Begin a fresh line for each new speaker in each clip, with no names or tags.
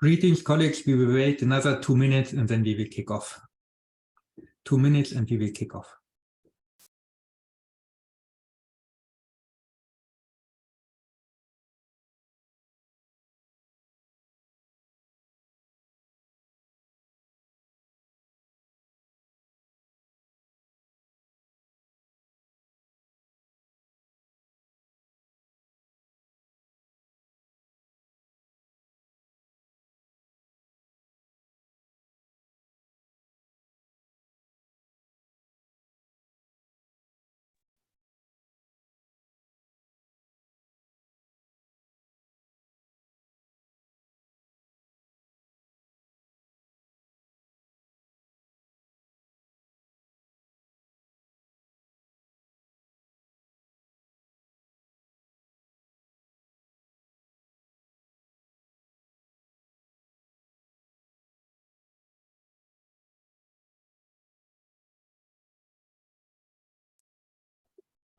Greetings, colleagues. We will wait another 2 minutes and then we will kick off. 2 minutes and we will kick off.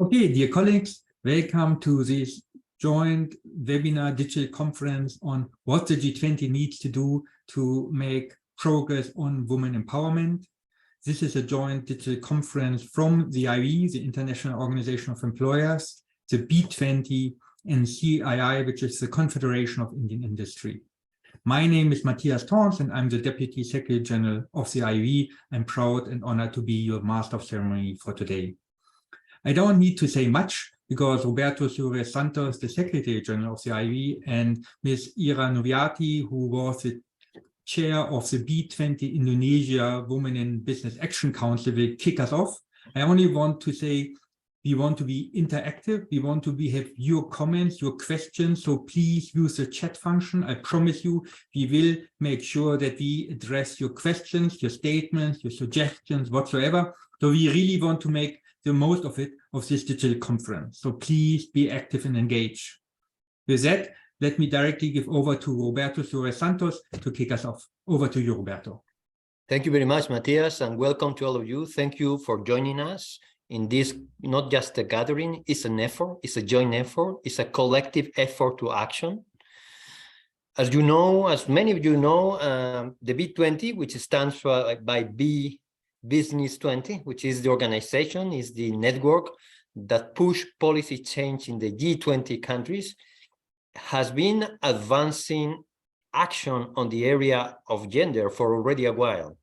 Okay, dear colleagues, welcome to this joint webinar digital conference on what the G20 needs to do to make progress on women empowerment. This is a joint digital conference from the IOE, the International Organization of Employers, the B20 and CII, which is the Confederation of Indian Industry. My name is Matthias Torns and I'm the Deputy Secretary General of the IOE. I'm proud and honored to be your Master of Ceremony for today. I don't need to say much because Roberto Suarez Santos, the Secretary General of the IOE, and Ms. Ira Noviati, who was the chair of the B20 Indonesia Women in Business Action Council, will kick us off. I only want to say we want to be interactive. We want to have your comments, your questions. So please use the chat function. I promise you, we will make sure that we address your questions, your statements, your suggestions, whatsoever. So we really want to make the most of it, of this digital conference. So please be active and engage. With that, let me directly give over to Roberto Suarez Santos to kick us off. Over to you, Roberto.
Thank you very much, Matthias, and welcome to all of you. Thank you for joining us in this, not just a gathering, it's an effort, it's a joint effort, it's a collective effort to action. As you know, as many of you know, the B20, which stands for by Business 20, which is the organization, is the network that push policy change in the G20 countries, has been advancing action on the area of gender for already a while.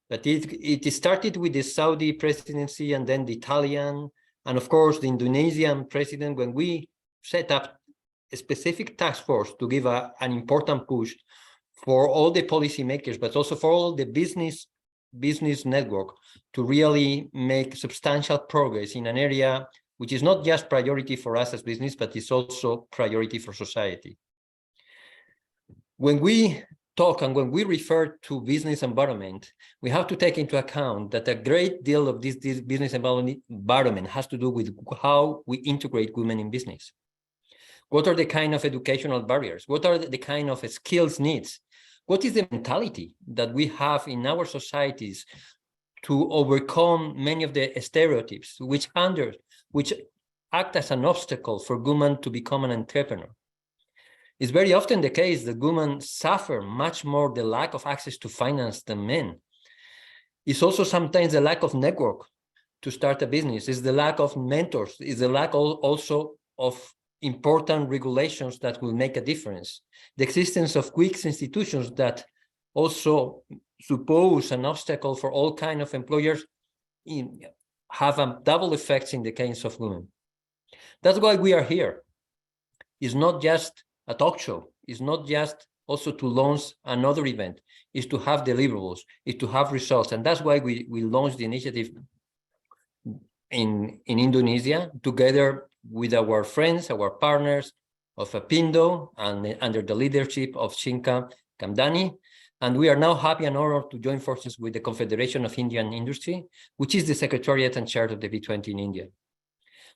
But it started with the Saudi presidency and then the Italian, and of course the Indonesian president, when we set up a specific task force to give an important push for all the policymakers, but also for all the business network to really make substantial progress in an area which is not just priority for us as business, but it's also priority for society. When we talk and when we refer to business environment, we have to take into account that a great deal of this business environment has to do with how we integrate women in business. What are the kind of educational barriers? What are the kind of skills needs? What is the mentality that we have in our societies to overcome many of the stereotypes which act as an obstacle for women to become an entrepreneur? It's very often the case that women suffer much more the lack of access to finance than men. It's also sometimes the lack of network to start a business. It's the lack of mentors. It's the lack also of important regulations that will make a difference. The existence of weak institutions that also suppose an obstacle for all kinds of employers have a double effects in the case of women. That's why we are here. It's not just a talk show. It's not just also to launch another event. It's to have deliverables. It's to have results. And that's why we launched the initiative in Indonesia together with our friends, our partners of Apindo, and under the leadership of Shinka Kamdani. And we are now happy and honored to join forces with the Confederation of Indian Industry, which is the secretariat and chair of the B20 in India.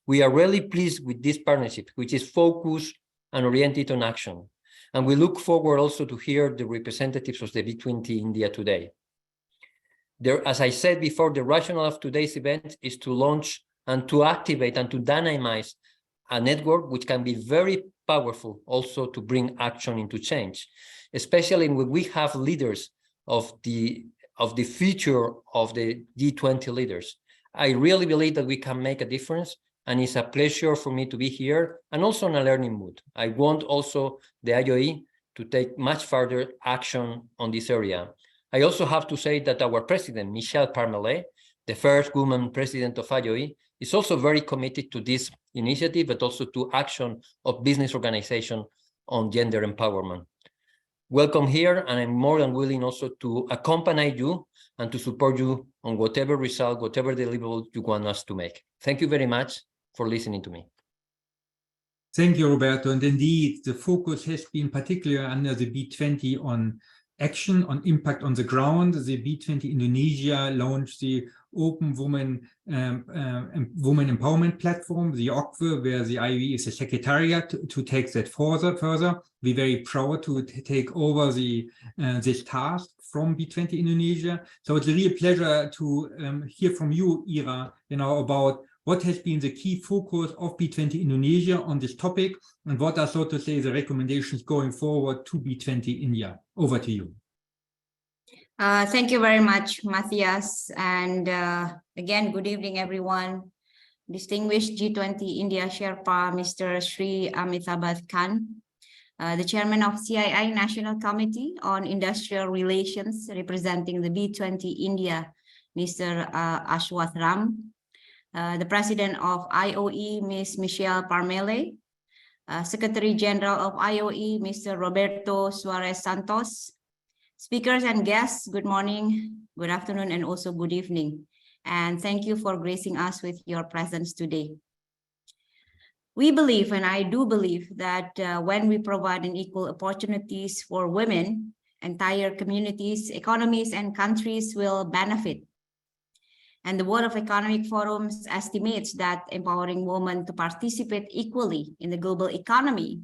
We are really pleased with this partnership, which is focused and oriented on action. And we look forward also to hear the representatives of the B20 India today. As I said before, the rationale of today's event is to launch and to activate and to dynamize a network which can be very powerful also to bring action into change. especially when we have leaders of the future of the G20 leaders. I really believe that we can make a difference, and it's a pleasure for me to be here and also in a learning mood. I want also the IOE to take much further action on this area. I also have to say that our president, Michelle Parmelet, the first woman president of IOE, is also very committed to this initiative, but also to action of business organization on gender empowerment. Welcome here, and I'm more than willing also to accompany you and to support you on whatever result, whatever deliverable you want us to make. Thank you very much for listening to me.
Thank you, Roberto. And indeed, the focus has been particularly under the B20 on action, on impact on the ground. The B20 Indonesia launched the Open Women Empowerment Platform, the OGWE, where the IOE is a secretariat to take that further. We're very proud to take over this task from B20 Indonesia. So it's a real pleasure to hear from you, Ira, about what has been the key focus of B20 Indonesia on this topic, and what are, so to say, the recommendations going forward to B20 India. Over to you.
Thank you very much, Matthias. And again, good evening, everyone. Distinguished G20 India Sherpa, Mr. Sri Amitabh Khan, the chairman of CII National Committee on Industrial Relations, representing the B20 India, Mr. Ashwath Ram, the president of IOE, Ms. Michelle Parmelet, Secretary General of IOE, Mr. Roberto Suarez Santos, speakers and guests, good morning, good afternoon, and also good evening. And thank you for gracing us with your presence today. We believe, and I do believe, that when we provide an equal opportunities for women, entire communities, economies, and countries will benefit. And the World Economic Forum estimates that empowering women to participate equally in the global economy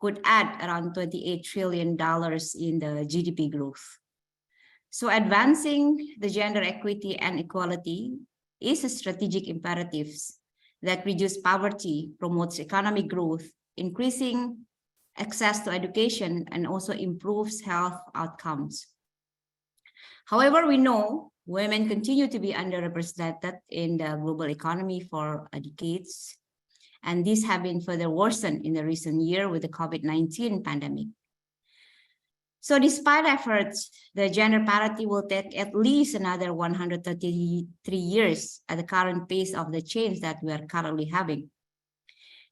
could add around $28 trillion in the GDP growth. So advancing the gender equity and equality is a strategic imperative that reduce poverty, promotes economic growth, increasing access to education, and also improves health outcomes. However, we know women continue to be underrepresented in the global economy for decades, and these have been further worsened in the recent year with the COVID-19 pandemic. So despite efforts, the gender parity will take at least another 133 years at the current pace of the change that we are currently having.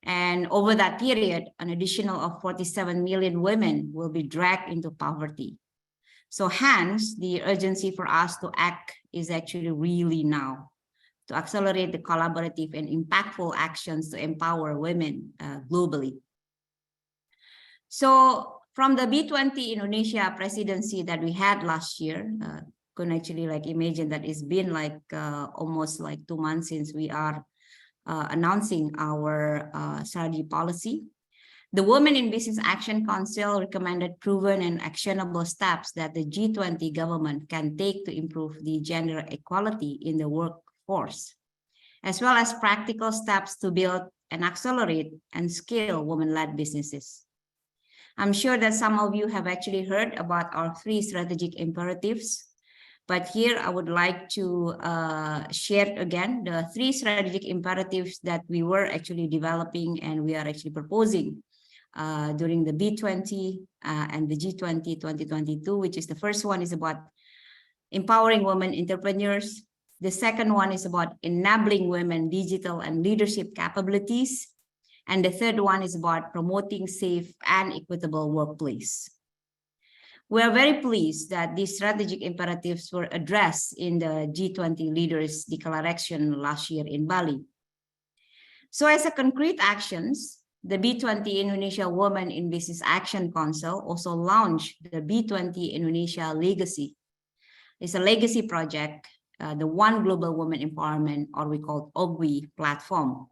And over that period, an additional of 47 million women will be dragged into poverty. So hence, the urgency for us to act is actually really now, to accelerate the collaborative and impactful actions to empower women globally. So from the B20 Indonesia presidency that we had last year, can actually imagine that it's been almost 2 months since we are announcing our strategy policy. The Women in Business Action Council recommended proven and actionable steps that the G20 government can take to improve the gender equality in the workforce, as well as practical steps to build and accelerate and scale women-led businesses. I'm sure that some of you have actually heard about our 3 strategic imperatives, but here I would like to share again the 3 strategic imperatives that we were actually developing and we are actually proposing during the B20 and the G20 2022, which is the first one is about empowering women entrepreneurs. The second one is about enabling women digital and leadership capabilities. And the third one is about promoting safe and equitable workplace. We are very pleased that these strategic imperatives were addressed in the G20 leaders declaration last year in Bali. So as a concrete actions, the B20 Indonesia Women in Business Action Council also launched the B20 Indonesia Legacy. It's a legacy project, the One Global Women Empowerment, or we call OGWE platform.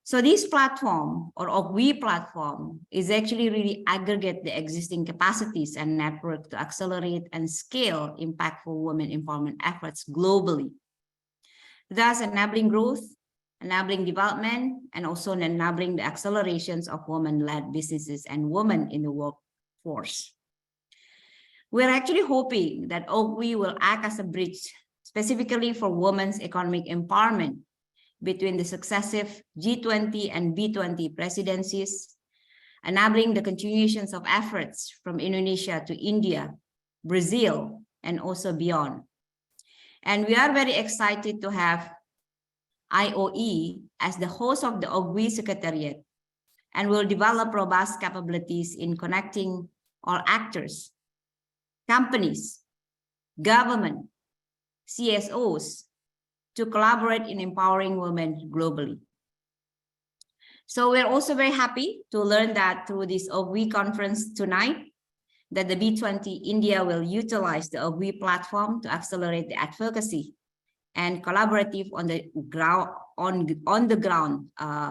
So this platform, or OGWE platform, is actually really aggregate the existing capacities and network to accelerate and scale impactful women empowerment efforts globally, thus enabling growth, enabling development, and also enabling the accelerations of women-led businesses and women in the workforce. We're actually hoping that OGWE will act as a bridge specifically for women's economic empowerment between the successive G20 and B20 presidencies, enabling the continuations of efforts from Indonesia to India, Brazil, and also beyond. And we are very excited to have IOE as the host of the OGWE Secretariat, and will develop robust capabilities in connecting all actors, companies, government, CSOs, to collaborate in empowering women globally. So we're also very happy to learn that through this OGWE conference tonight, that the B20 India will utilize the OGWE platform to accelerate the advocacy and collaborative on the ground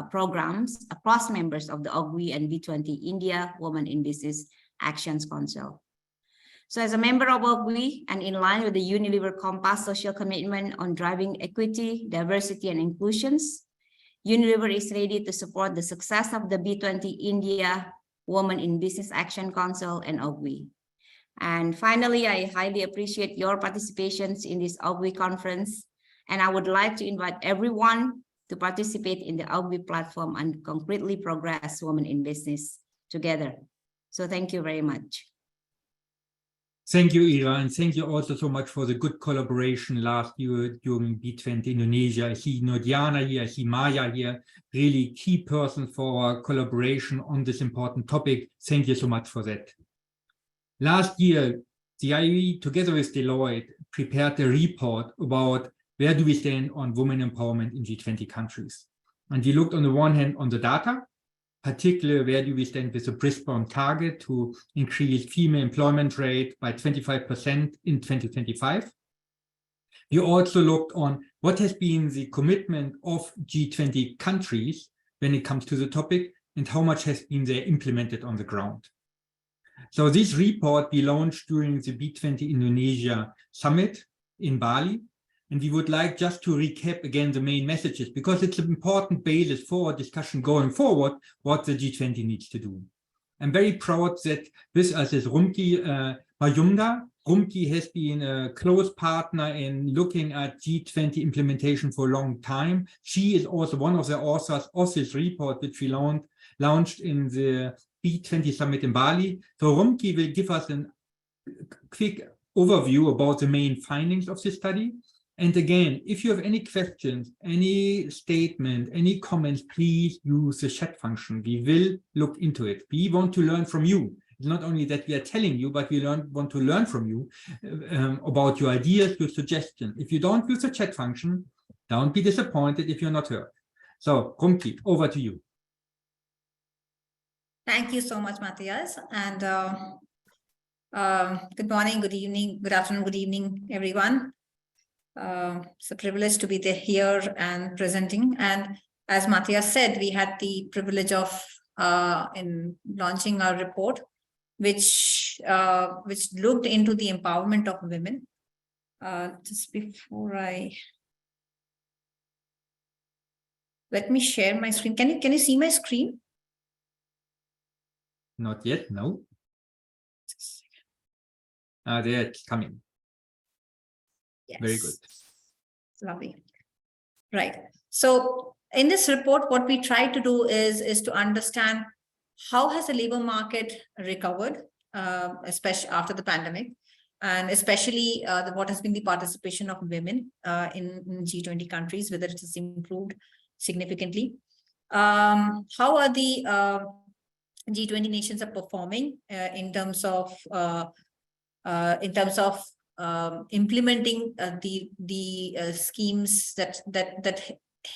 programs across members of the OGWE and B20 India Women in Business Actions Council. So as a member of OGWE and in line with the Unilever Compass social commitment on driving equity, diversity, and inclusions, Unilever is ready to support the success of the B20 India Women in Business Action Council and OGWE. And finally, I highly appreciate your participations in this OGWE conference, and I would like to invite everyone to participate in the OGWE platform and concretely progress women in business together. So thank you very much.
Thank you, Ira, and thank you also so much for the good collaboration last year during B20 Indonesia. I see Nodiana here, I see Maya here, really key person for our collaboration on this important topic. Thank you so much for that. Last year, the IOE, together with Deloitte, prepared a report about where do we stand on women empowerment in G20 countries. And we looked on the one hand on the data, particularly where do we stand with the Brisbane target to increase female employment rate by 25% in 2025. We also looked on what has been the commitment of G20 countries when it comes to the topic and how much has been there implemented on the ground. So this report we launched during the B20 Indonesia summit in Bali. And we would like just to recap again the main messages, because it's an important basis for discussion going forward, what the G20 needs to do. I'm very proud that with us is Rumki Mayumda. Rumki has been a close partner in looking at G20 implementation for a long time. She is also one of the authors of this report, which we launched in the B20 summit in Bali. So Rumki will give us a quick overview about the main findings of this study. And again, if you have any questions, any statement, any comments, please use the chat function. We will look into it. We want to learn from you. It's not only that we are telling you, but we want to learn from you about your ideas, your suggestions. If you don't use the chat function, don't be disappointed if you're not heard. So, Rumki, over to you.
Thank you so much, Matthias. And good morning, good evening, good afternoon, good evening, everyone. It's a privilege to be here and presenting. And as Matthias said, we had the privilege of in launching our report, which looked into the empowerment of women. Just before let me share my screen. Can you see my screen?
Not yet, no. There it's coming.
Yes.
Very good.
Lovely. Right. So in this report, what we try to do is to understand how has the labor market recovered, especially after the pandemic, and especially what has been the participation of women in G20 countries, whether it has improved significantly. How are the G20 nations are performing in terms of implementing the schemes that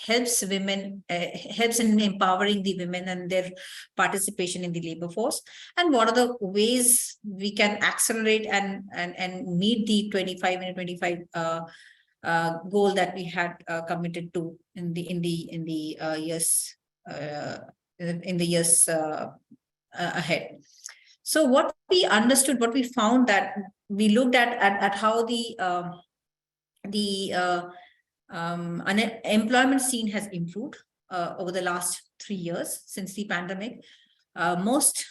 helps women, helps in empowering the women and their participation in the labor force, and what are the ways we can accelerate and meet the 25 goal that we had committed to in the years ahead. So what we understood, what we found, that we looked at how the unemployment scene has improved over the last 3 years since the pandemic. Most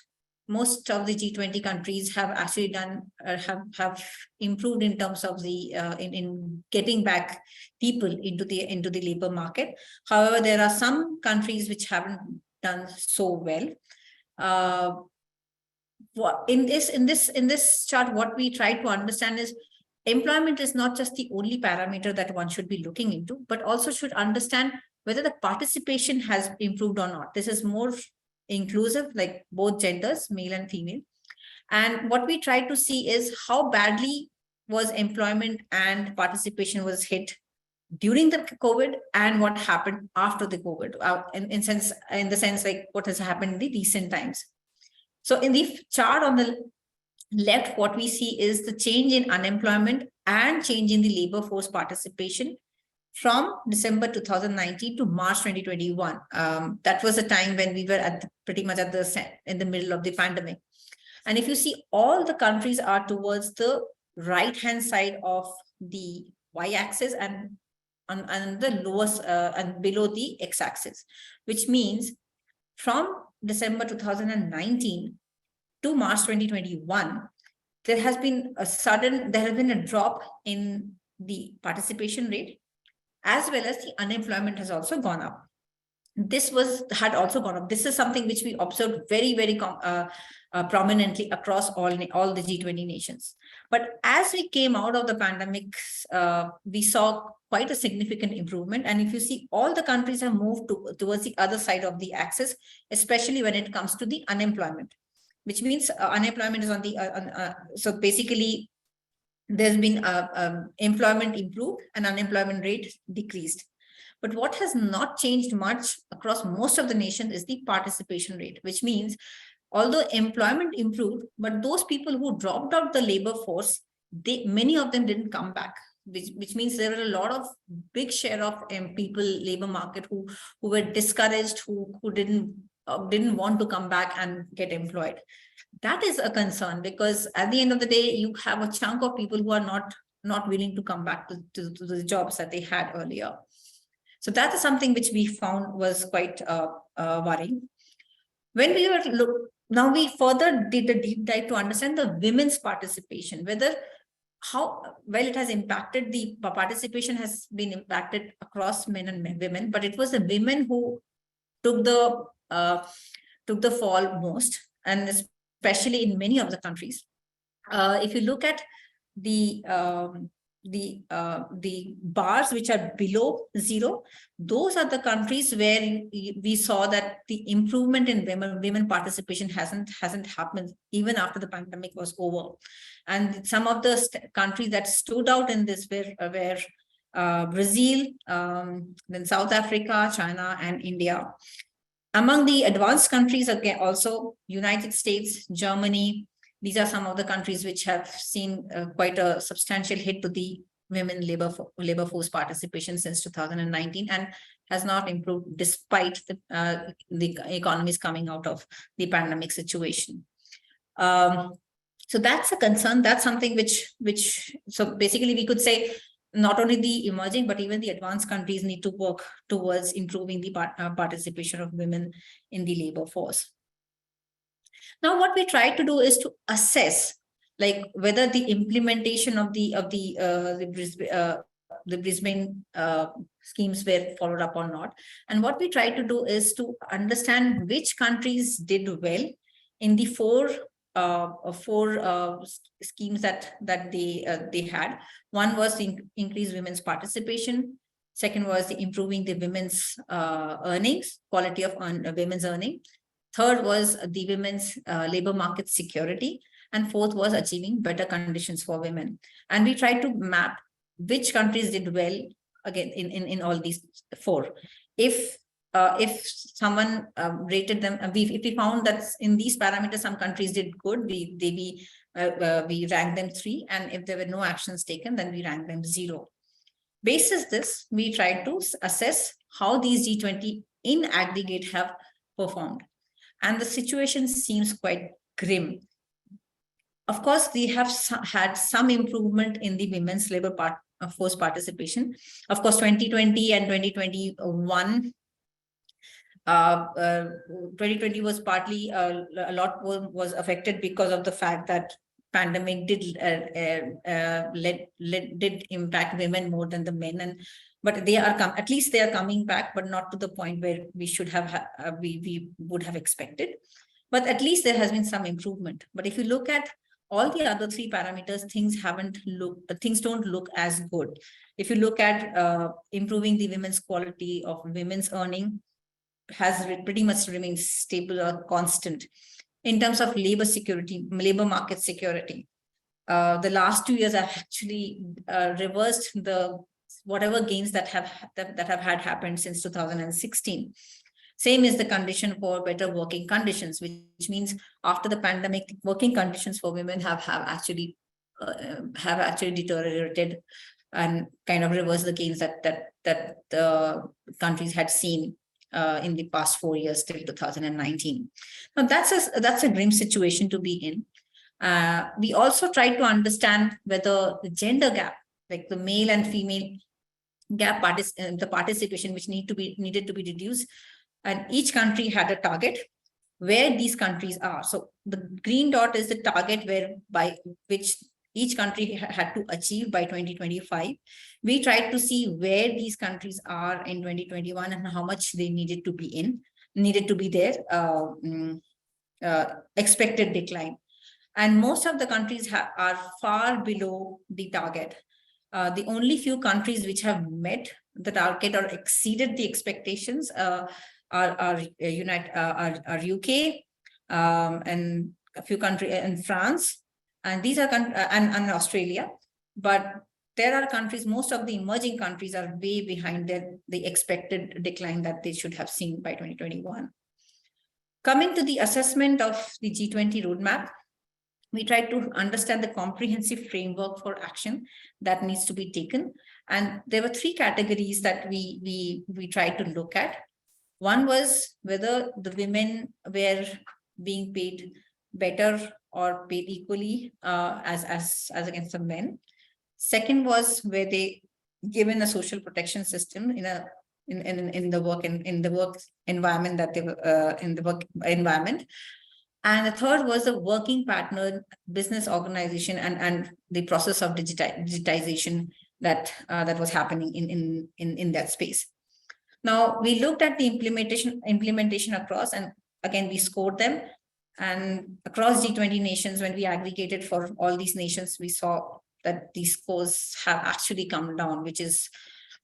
most of the G20 countries have actually done have improved in terms of the in getting back people into the labor market. However, there are some countries which haven't done so well. In this chart, what we try to understand is employment is not just the only parameter that one should be looking into, but also should understand whether the participation has improved or not. This is more inclusive, like both genders, male and female. And what we try to see is how badly was employment and participation was hit during the COVID and what happened after the COVID, in the sense like what has happened in the recent times. So in the chart on the left, what we see is the change in unemployment and change in the labor force participation from December 2019 to March 2021. That was a time when we were pretty much in the middle of the pandemic. And if you see, all the countries are towards the right-hand side of the y-axis and on the lowest and below the x-axis, which means from December 2019 to March 2021, there has been a drop in the participation rate, as well as the unemployment has also gone up. This had also gone up. This is something which we observed very, very prominently across all the G20 nations. But as we came out of the pandemic, we saw quite a significant improvement. And if you see, all the countries have moved towards the other side of the axis, especially when it comes to the unemployment, which means unemployment is on the, so basically there's been employment improved and unemployment rate decreased. But what has not changed much across most of the nation is the participation rate, which means although employment improved, but those people who dropped out the labor force, many of them didn't come back, which means there were a lot of big share of people labor market who were discouraged, who didn't want to come back and get employed. That is a concern, because at the end of the day, you have a chunk of people who are not willing to come back to the jobs that they had earlier. So that is something which we found was quite worrying. When we were now we further did a deep dive to understand the women's participation, how well it has impacted. The participation has been impacted across men and women, but it was the women who took the fall most, and especially in many of the countries. If you look at the bars which are below zero, those are the countries where we saw that the improvement in women participation hasn't happened even after the pandemic was over. And some of the countries that stood out in this were Brazil, then South Africa, China, and India. Among the advanced countries, again, also United States, Germany, these are some of the countries which have seen quite a substantial hit to the women labor force participation since 2019, and has not improved despite the economies coming out of the pandemic situation. So that's a concern. That's something which so basically we could say not only the emerging, but even the advanced countries need to work towards improving the participation of women in the labor force. Now, what we try to do is to assess, like, whether the implementation of the Brisbane schemes were followed up or not. And what we try to do is to understand which countries did well in the four schemes that they had. One was the increase women's participation. Second was the improving the women's earnings, quality of women's earning. Third was the women's labor market security. And fourth was achieving better conditions for women. And we tried to map which countries did well, again, in all these four. If someone rated them, if we found that in these parameters some countries did good, we ranked them 3, and if there were no actions taken, then we ranked them 0. Basis this, we tried to assess how these G20 in aggregate have performed, and the situation seems quite grim. Of course, we have had some improvement in the women's labor force participation. Of course, 2020 and 2021. 2020 was partly a lot was affected because of the fact that pandemic did impact women more than the men, but they are at least they are coming back, but not to the point where we should have we would have expected. But at least there has been some improvement. But if you look at all the other three parameters, things don't look as good. If you look at improving the women's quality of women's earning, has pretty much remained stable or constant. In terms of labor security, labor market security, the last 2 years have actually reversed the whatever gains that have happened since 2016. Same is the condition for better working conditions, which means after the pandemic, working conditions for women have actually deteriorated and kind of reversed the gains that the countries had seen in the past 4 years till 2019. Now that's a grim situation to be in. We also try to understand whether the gender gap, like the male and female gap the participation, which needed to be reduced, and each country had a target where these countries are. So the green dot is the target by which each country had to achieve by 2025. We tried to see where these countries are in 2021 and how much they needed to be there, expected decline. And most of the countries are far below the target. The only few countries which have met the target or exceeded the expectations are UK and a few countries in France, and these are and Australia. But there are countries, most of the emerging countries are way behind the expected decline that they should have seen by 2021. Coming to the assessment of the G20 roadmap, we tried to understand the comprehensive framework for action that needs to be taken. And there were three categories that we tried to look at. One was whether the women were being paid better or paid equally as against the men. Second was were they given a social protection system in the work environment that they were in the work environment. And the third was the working partner, business organization, and the process of digitization that was happening in that space. Now we looked at the implementation across, and again we scored them. And across G20 nations, when we aggregated for all these nations, we saw that these scores have actually come down, which is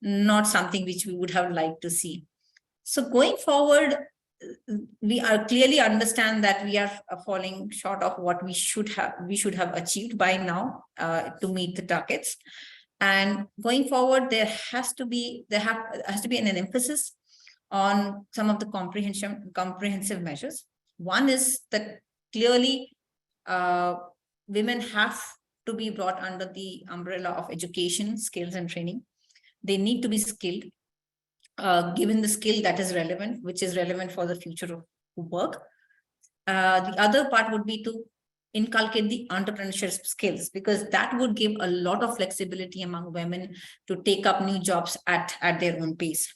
not something which we would have liked to see. So going forward, we are clearly understand that we are falling short of what we should have achieved by now to meet the targets. And going forward, there has to be an emphasis on some of the comprehensive measures. One is that clearly women have to be brought under the umbrella of education, skills, and training. They need to be skilled, given the skill that is relevant, which is relevant for the future of work. The other part would be to inculcate the entrepreneurship skills, because that would give a lot of flexibility among women to take up new jobs at their own pace.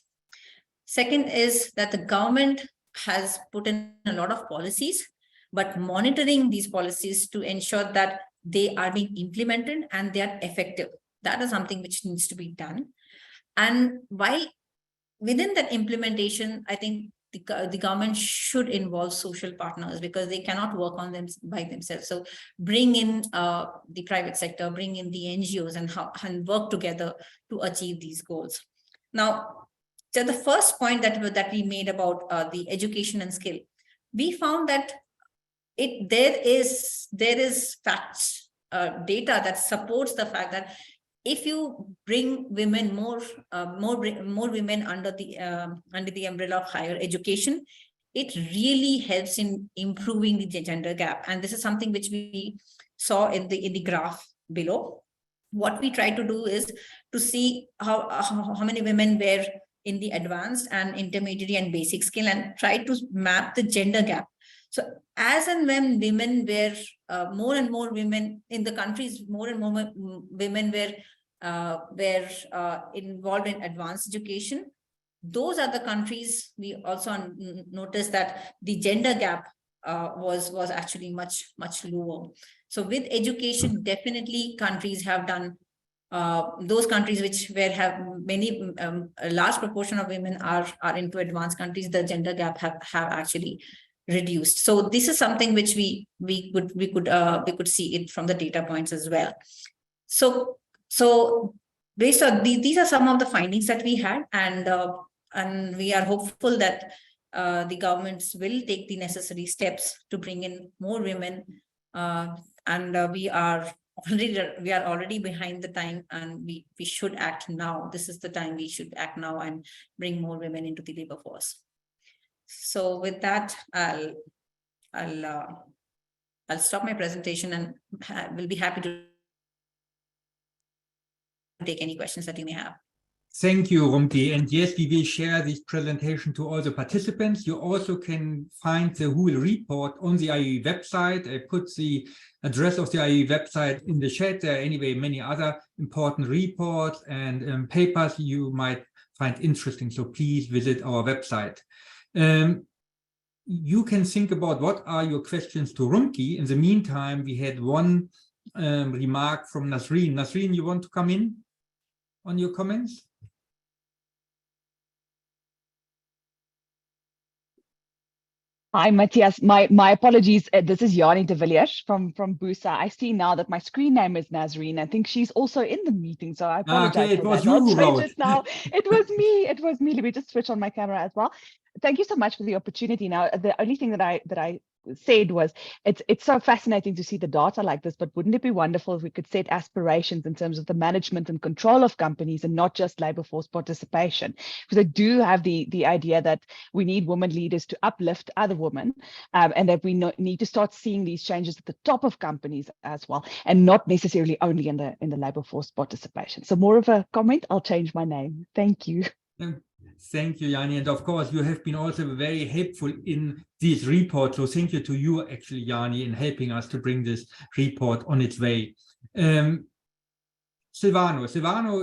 Second is that the government has put in a lot of policies, but monitoring these policies to ensure that they are being implemented and they are effective. That is something which needs to be done. And while within that implementation, I think the government should involve social partners, because they cannot work on them by themselves. So bring in the private sector, bring in the NGOs and work together to achieve these goals. Now, so the first point that we made about the education and skill, we found that there is facts, data that supports the fact that if you bring women more women under the umbrella of higher education, it really helps in improving the gender gap. And this is something which we saw in the graph below. What we try to do is to see how many women were in the advanced and intermediate and basic skill, and try to map the gender gap. So as and when women were more and more women in the countries, more and more women were involved in advanced education, those are the countries we also noticed that the gender gap was actually much lower. So with education, definitely countries have done, those countries where have many a large proportion of women are into advanced countries, the gender gap have actually reduced. So this is something which we could see it from the data points as well. So based on these are some of the findings that we had, and we are hopeful that the governments will take the necessary steps to bring in more women, and we are already behind the time, and we should act now. This is the time we should act now and bring more women into the labor force. So with that, I'll stop my presentation and will be happy to take any questions that you may have.
Thank you, Rumki. And yes, we will share this presentation to all the participants. You also can find the whole report on the IOE website. I put the address of the IOE website in the chat. There are anyway many other important reports and papers you might find interesting. So please visit our website. You can think about what are your questions to Rumki. In the meantime, we had one remark from Nasreen. Nasreen, you want to come in on your comments?
Hi, Matthias. My apologies. This is Yanni de Villiers from Busa. I see now that my screen name is Nazreen. I think she's also in the meeting, so I apologize.
Okay, it was you
I'll
who
change
wrote.
it now. It was me. It was me. Let me just switch on my camera as well. Thank you so much for the opportunity. Now, the only thing that I said was it's so fascinating to see the data like this, but wouldn't it be wonderful if we could set aspirations in terms of the management and control of companies and not just labor force participation? Because I do have the idea that we need women leaders to uplift other women, and that we need to start seeing these changes at the top of companies as well, and not necessarily only in the labor force participation. So more of a comment. I'll change my name. Thank you.
Thank you, Yanni. And of course, you have been also very helpful in this report. So thank you to you, actually, Yanni, in helping us to bring this report on its way. Silvano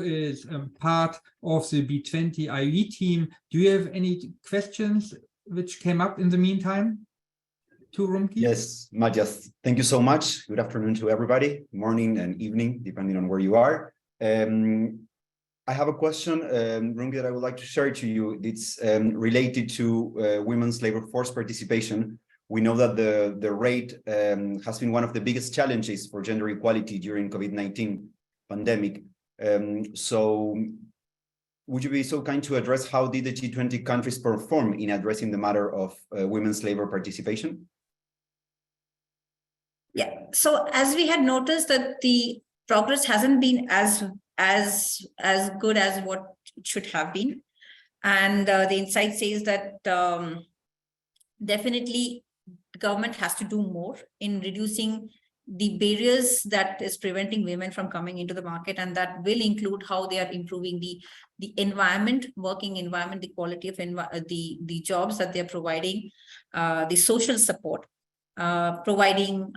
is part of the B20 IOE team. Do you have any questions which came up in the meantime to Rumki?
Yes, Matthias, thank you so much. Good afternoon to everybody, morning and evening, depending on where you are. I have a question, Rumki, that I would like to share to you. It's related to women's labor force participation. We know that the rate has been one of the biggest challenges for gender equality during COVID-19 pandemic. So would you be so kind to address how did the G20 countries perform in addressing the matter of women's labor participation?
Yeah, so as we had noticed that the progress hasn't been as good as what it should have been. And the insight says that definitely the government has to do more in reducing the barriers that is preventing women from coming into the market, and that will include how they are improving the environment, working environment, the quality of the jobs that they're providing, the social support, providing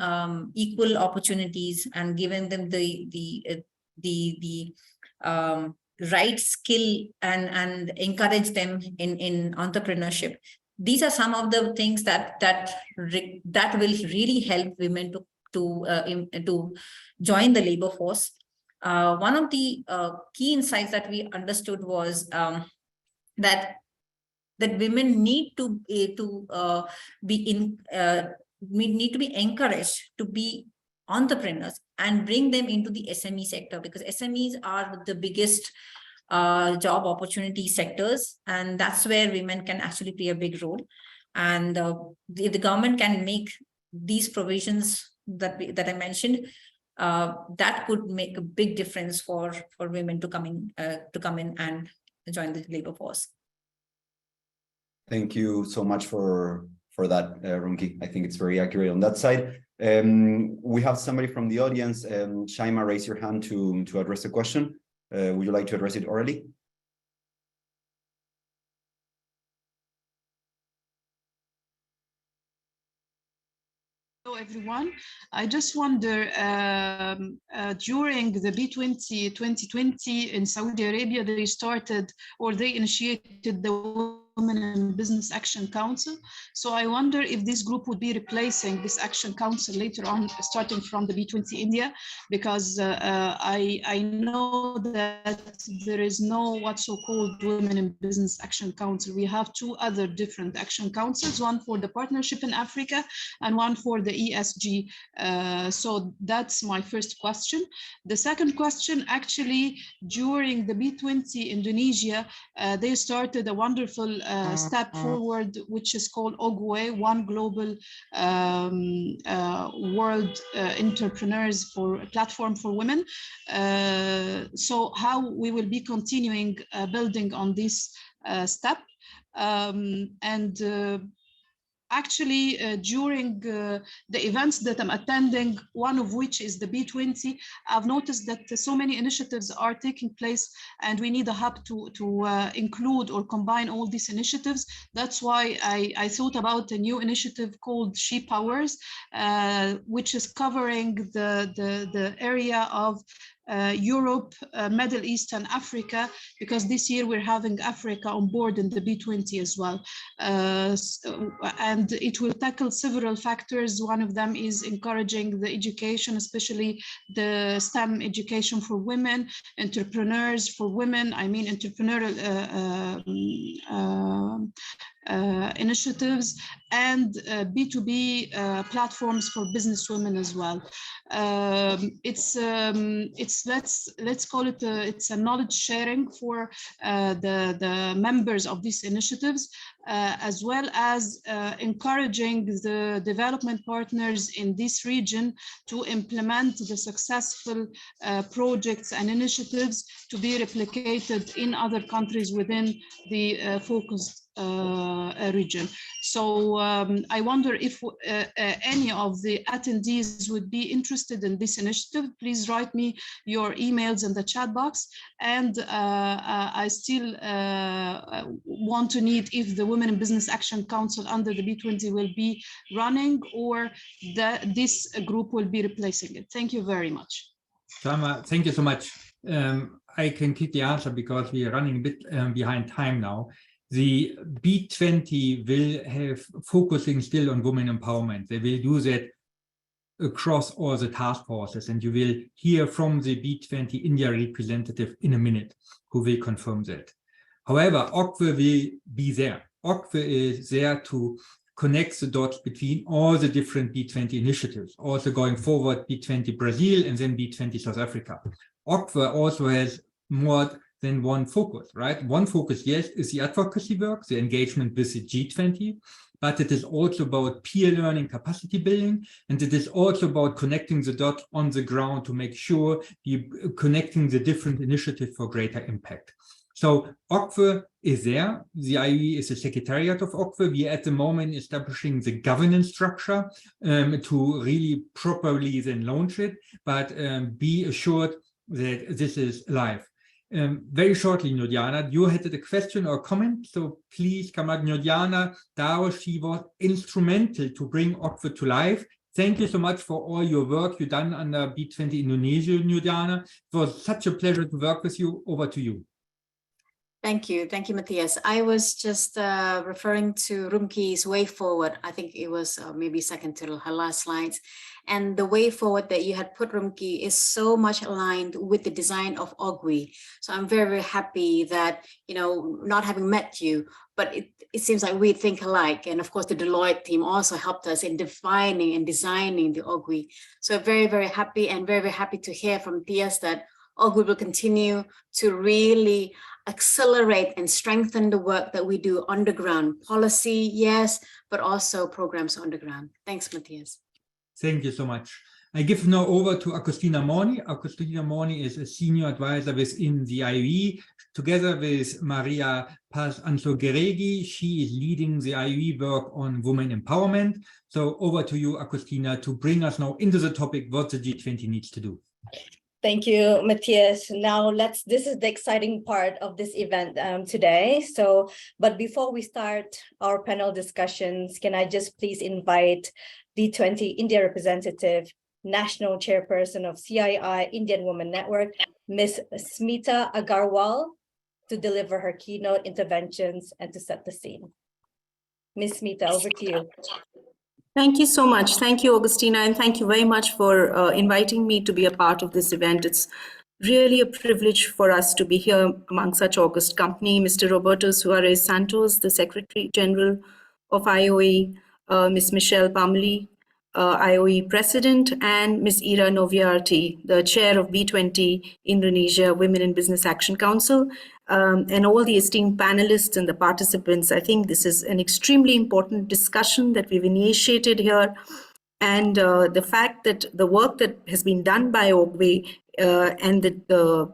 equal opportunities and giving them the right skill and encourage them in entrepreneurship. These are some of the things that will really help women to join the labor force. One of the key insights that we understood was that women need to be encouraged to be entrepreneurs and bring them into the SME sector, because SMEs are the biggest job opportunity sectors, and that's where women can actually play a big role. And if the government can make these provisions that I mentioned, that could make a big difference for women to come in and join the labor force.
Thank you so much for that, Rumki. I think it's very accurate on that side. We have somebody from the audience. Shaima, raise your hand to address the question. Would you like to address it orally?
everyone. I just wonder, during the B20 2020 in Saudi Arabia, they started or they initiated the Women in Business Action Council. So I wonder if this group would be replacing this Action Council later on, starting from the B20 India, because I know that there is no what's so-called Women in Business Action Council. We have two other different action councils, one for the Partnership in Africa and one for the ESG. So that's my first question. The second question, actually, during the B20 Indonesia, they started a wonderful step forward, which is called OGWE, One Global World Entrepreneurs for Platform for Women. So how we will be continuing building on this step. Actually, during the events that I'm attending, one of which is the B20, I've noticed that so many initiatives are taking place and we need a hub to include or combine all these initiatives. That's why I thought about a new initiative called She Powers, which is covering the area of Europe, Middle East and Africa, because this year we're having Africa on board in the B20 as well. And it will tackle several factors. One of them is encouraging the education, especially the STEM education for women, entrepreneurs for women, I mean entrepreneurial initiatives, and B2B platforms for business women as well. Let's call it it's a knowledge sharing for the members of these initiatives, as well as encouraging the development partners in this region to implement the successful projects and initiatives to be replicated in other countries within the focused region. So I wonder if any of the attendees would be interested in this initiative. Please write me your emails in the chat box. And I still want to need if the Women in Business Action Council under the B20 will be running or this group will be replacing it. Thank you very much.
Salma, thank you so much. I can quickly answer because we are running a bit behind time now. The B20 will have focusing still on women empowerment. They will do that across all the task forces, and you will hear from the B20 India representative in a minute who will confirm that. However, OGWE will be there. OGWE is there to connect the dots between all the different B20 initiatives, also going forward B20 Brazil and then B20 South Africa. OGWE also has more than one focus, right? One focus, yes, is the advocacy work, the engagement with the G20, but it is also about peer learning, capacity building, and it is also about connecting the dots on the ground to make sure you're connecting the different initiatives for greater impact. So OGWE is there. The IOE is the secretariat of OGWE. We are at the moment establishing the governance structure to really properly then launch it, but be assured that this is live. Very shortly, Nodiana, you had a question or comment, so please come out. Nodiana Dao, she was instrumental to bring OGWE to life. Thank you so much for all your work you've done under B20 Indonesia, Nodiana. It was such a pleasure to work with you. Over to you.
Thank you, Matthias. I was just referring to Rumki's way forward. I think it was maybe second to her last slides. And the way forward that you had put, Rumki, is so much aligned with the design of OGWE. So I'm very, very happy that, you know, not having met you, but it seems like we think alike. And of course, the Deloitte team also helped us in defining and designing the OGWE. So very, very happy and very, very happy to hear from Matthias that OGWE will continue to really accelerate and strengthen the work that we do underground. Policy, yes, but also programs underground. Thanks, Matthias. Thank you so much.
I give now over to Agostina Morni. Agostina Morni is a senior advisor within the IOE. Together with Maria Paz-Anzogueregui, she is leading the IOE work on women empowerment. So over to you, Agostina, to bring us now into the topic what the G20 needs to do.
Thank you, Matthias. Now this is the exciting part of this event today. But before we start our panel discussions, can I just please invite B20 India representative, National Chairperson of CII Indian Women Network, Ms. Smita Agarwal, to deliver her keynote interventions and to set the scene. Ms. Smita, over to you.
Thank you so much. Thank you, Augustina, and thank you very much for inviting me to be a part of this event. It's really a privilege for us to be here among such august company. Mr. Roberto Suarez Santos, the Secretary General of IOE, Ms. Michelle Pameli, IOE President, and Ms. Ira Noviarty, the Chair of B20 Indonesia Women in Business Action Council, and all the esteemed panelists and the participants. I think this is an extremely important discussion that we've initiated here. And the fact that the work that has been done by OGWE and the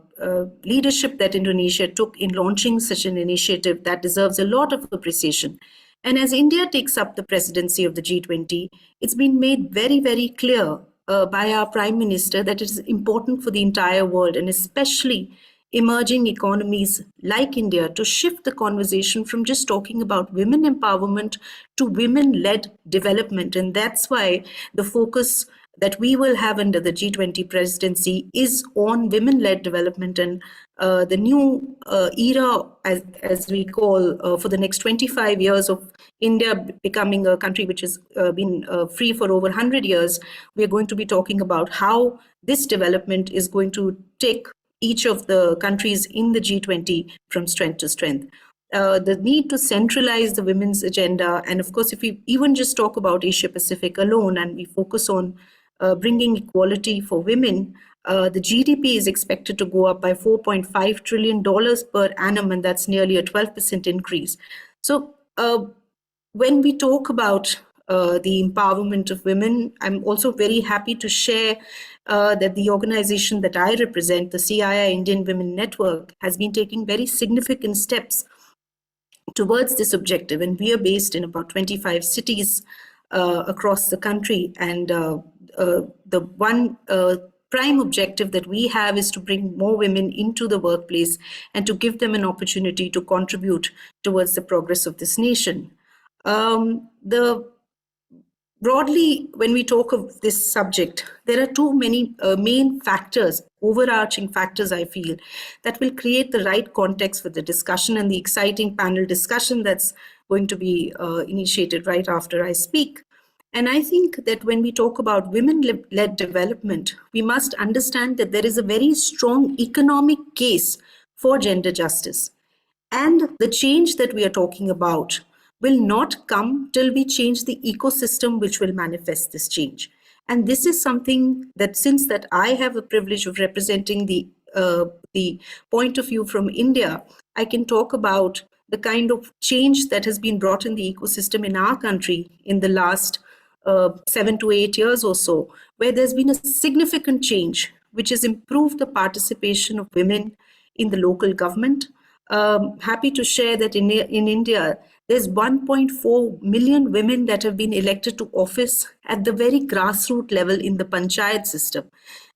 leadership that Indonesia took in launching such an initiative, that deserves a lot of appreciation. And as India takes up the presidency of the G20, it's been made very, very clear by our Prime Minister that it is important for the entire world, and especially emerging economies like India, to shift the conversation from just talking about women empowerment to women-led development. And that's why the focus that we will have under the G20 presidency is on women-led development, and the new era, as we call, for the next 25 years of India becoming a country which has been free for over 100 years, we are going to be talking about how this development is going to take each of the countries in the G20 from strength to strength. The need to centralize the women's agenda, and of course, if we even just talk about Asia Pacific alone and we focus on bringing equality for women, the GDP is expected to go up by $4.5 trillion per annum, and that's nearly a 12% increase. So when we talk about the empowerment of women, I'm also very happy to share that the organization that I represent, the CII Indian Women Network, has been taking very significant steps towards this objective. And we are based in about 25 cities across the country. And the one prime objective that we have is to bring more women into the workplace and to give them an opportunity to contribute towards the progress of this nation. Broadly, when we talk of this subject, there are too many main factors, overarching factors, I feel, that will create the right context for the discussion and the exciting panel discussion that's going to be initiated right after I speak. And I think that when we talk about women-led development, we must understand that there is a very strong economic case for gender justice. And the change that we are talking about will not come till we change the ecosystem which will manifest this change. And this is something that, since that I have a privilege of representing the point of view from India, I can talk about the kind of change that has been brought in the ecosystem in our country in the last 7 to 8 years or so, where there's been a significant change which has improved the participation of women in the local government. Happy to share that in India, there's 1.4 million women that have been elected to office at the very grassroots level in the panchayat system.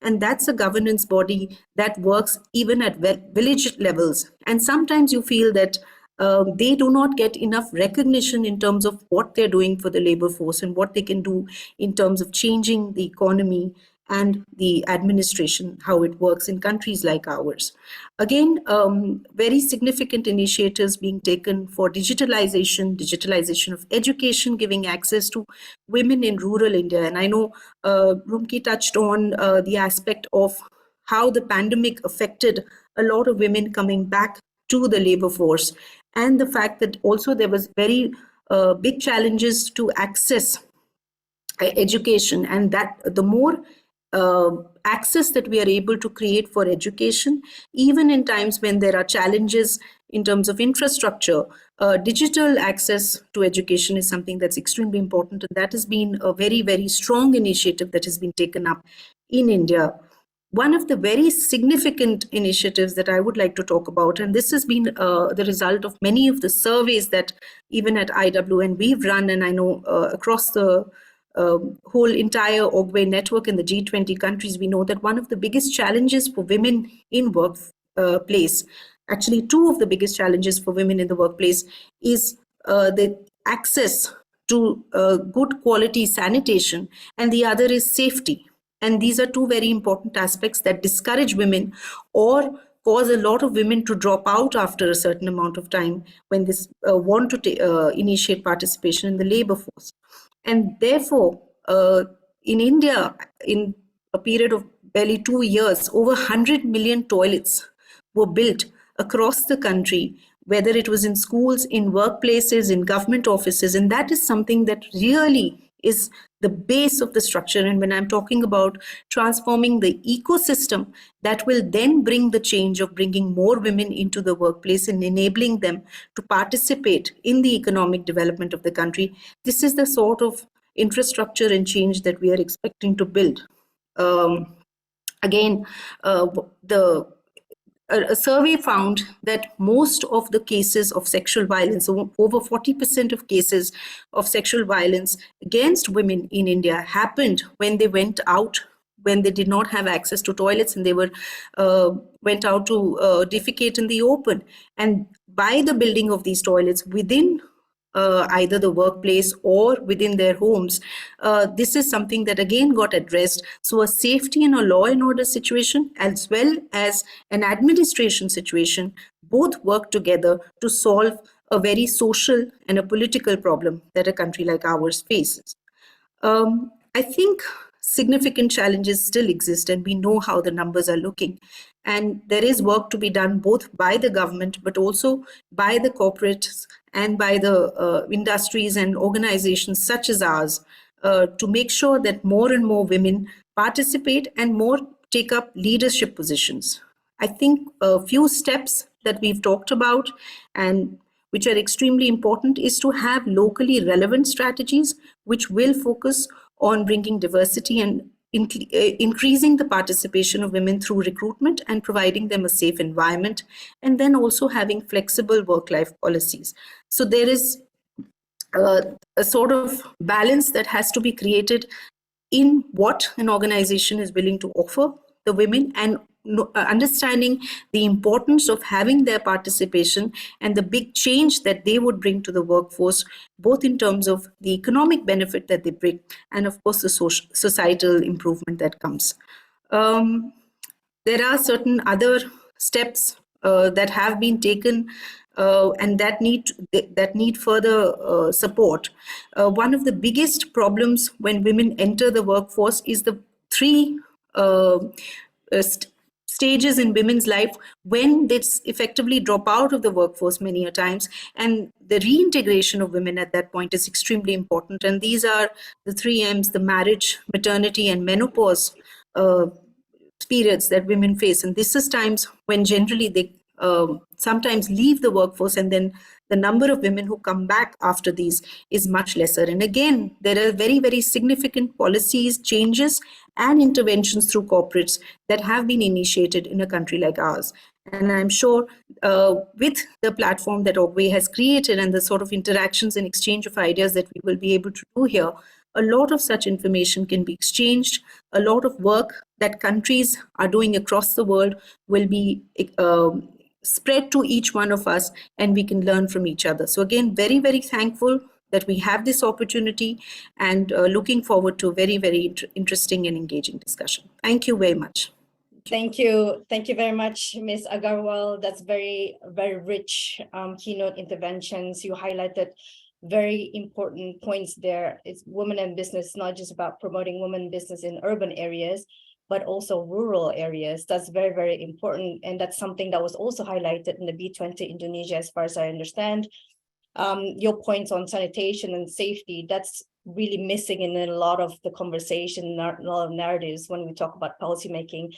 And that's a governance body that works even at village levels. And sometimes you feel that they do not get enough recognition in terms of what they're doing for the labor force and what they can do in terms of changing the economy and the administration, how it works in countries like ours. Again, very significant initiatives being taken for digitalization of education, giving access to women in rural India. And I know Rumki touched on the aspect of how the pandemic affected a lot of women coming back to the labor force, and the fact that also there was very big challenges to access education, and that the more access that we are able to create for education, even in times when there are challenges in terms of infrastructure, digital access to education is something that's extremely important. And that has been a very, very strong initiative that has been taken up in India. One of the very significant initiatives that I would like to talk about, and this has been the result of many of the surveys that even at IWN we've run, and I know across the whole entire OGWE network in the G20 countries, we know that one of the biggest challenges for women in workplace, actually two of the biggest challenges for women in the workplace, is the access to good quality sanitation, and the other is safety. And these are two very important aspects that discourage women or cause a lot of women to drop out after a certain amount of time when they want to initiate participation in the labor force. And therefore, in India, in a period of barely 2 years, over 100 million toilets were built across the country, whether it was in schools, in workplaces, in government offices. And that is something that really is the base of the structure. And when I'm talking about transforming the ecosystem, that will then bring the change of bringing more women into the workplace and enabling them to participate in the economic development of the country. This is the sort of infrastructure and change that we are expecting to build. A survey found that most of the cases of sexual violence, over 40% of cases of sexual violence against women in India, happened when they went out, when they did not have access to toilets, and they went out to defecate in the open. And by the building of these toilets within either the workplace or within their homes, this is something that again got addressed. So a safety and a law and order situation, as well as an administration situation, both work together to solve a very social and a political problem that a country like ours faces. I think significant challenges still exist, and we know how the numbers are looking. And there is work to be done both by the government, but also by the corporates and by the industries and organizations such as ours, to make sure that more and more women participate and more take up leadership positions. I think a few steps that we've talked about and which are extremely important is to have locally relevant strategies which will focus on bringing diversity and increasing the participation of women through recruitment and providing them a safe environment, and then also having flexible work-life policies. So there is a sort of balance that has to be created in what an organization is willing to offer the women, and understanding the importance of having their participation and the big change that they would bring to the workforce, both in terms of the economic benefit that they bring and of course the societal improvement that comes. There are certain other steps that have been taken and that need further support. One of the biggest problems when women enter the workforce is the three stages in women's life when they effectively drop out of the workforce many a times, and the reintegration of women at that point is extremely important. And these are the 3 M's: the marriage, maternity, and menopause periods that women face. And this is times when generally they sometimes leave the workforce, and then the number of women who come back after these is much lesser. And again, there are very, very significant policies, changes, and interventions through corporates that have been initiated in a country like ours. And I'm sure with the platform that OGWE has created and the sort of interactions and exchange of ideas that we will be able to do here, a lot of such information can be exchanged. A lot of work that countries are doing across the world will be spread to each one of us, and we can learn from each other. So again, very, very thankful that we have this opportunity, and looking forward to a very, very interesting and engaging discussion. Thank you very much.
Thank you. Thank you very much, Ms. Agarwal. That's very, very rich keynote interventions. You highlighted very important points there. It's women in business, not just about promoting women business in urban areas, but also rural areas. That's very, very important. And that's something that was also highlighted in the B20 Indonesia, as far as I understand. Your points on sanitation and safety, that's really missing in a lot of the conversation, a lot of narratives when we talk about policymaking,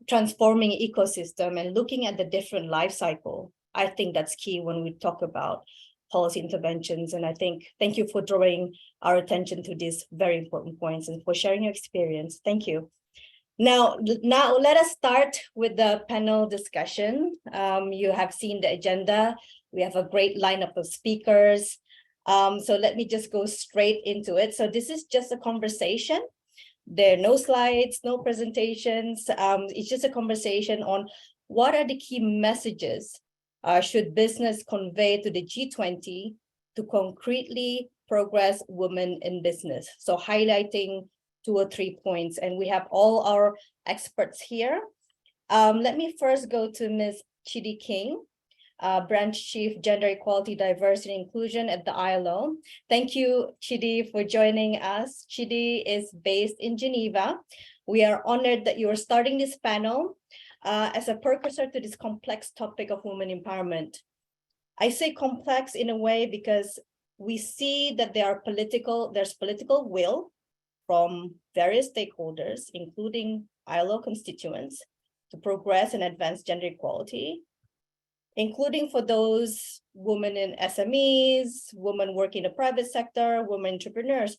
transforming ecosystem and looking at the different life cycle. I think that's key when we talk about policy interventions. And I think, thank you for drawing our attention to these very important points and for sharing your experience. Thank you. Now let us start with the panel discussion. You have seen the agenda. We have a great lineup of speakers. So let me just go straight into it. So this is just a conversation. There are no slides, no presentations. It's just a conversation on what are the key messages should business convey to the G20 to concretely progress women in business. So highlighting 2 or 3 points, and we have all our experts here. Let me first go to Ms. Chidi King, Branch Chief Gender Equality, Diversity, and Inclusion at the ILO. Thank you, Chidi, for joining us. Chidi is based in Geneva. We are honored that you are starting this panel as a precursor to this complex topic of women empowerment. I say complex in a way because we see that there's political will from various stakeholders, including ILO constituents, to progress and advance gender equality, including for those women in SMEs, women working in the private sector, women entrepreneurs.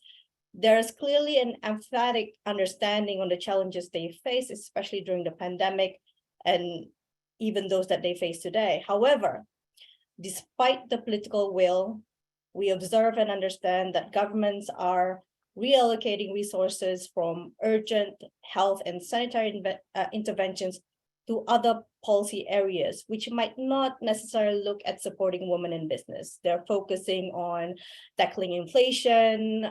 There's clearly an emphatic understanding on the challenges they face, especially during the pandemic, and even those that they face today. However, despite the political will, we observe and understand that governments are reallocating resources from urgent health and sanitary interventions to other policy areas, which might not necessarily look at supporting women in business. They're focusing on tackling inflation,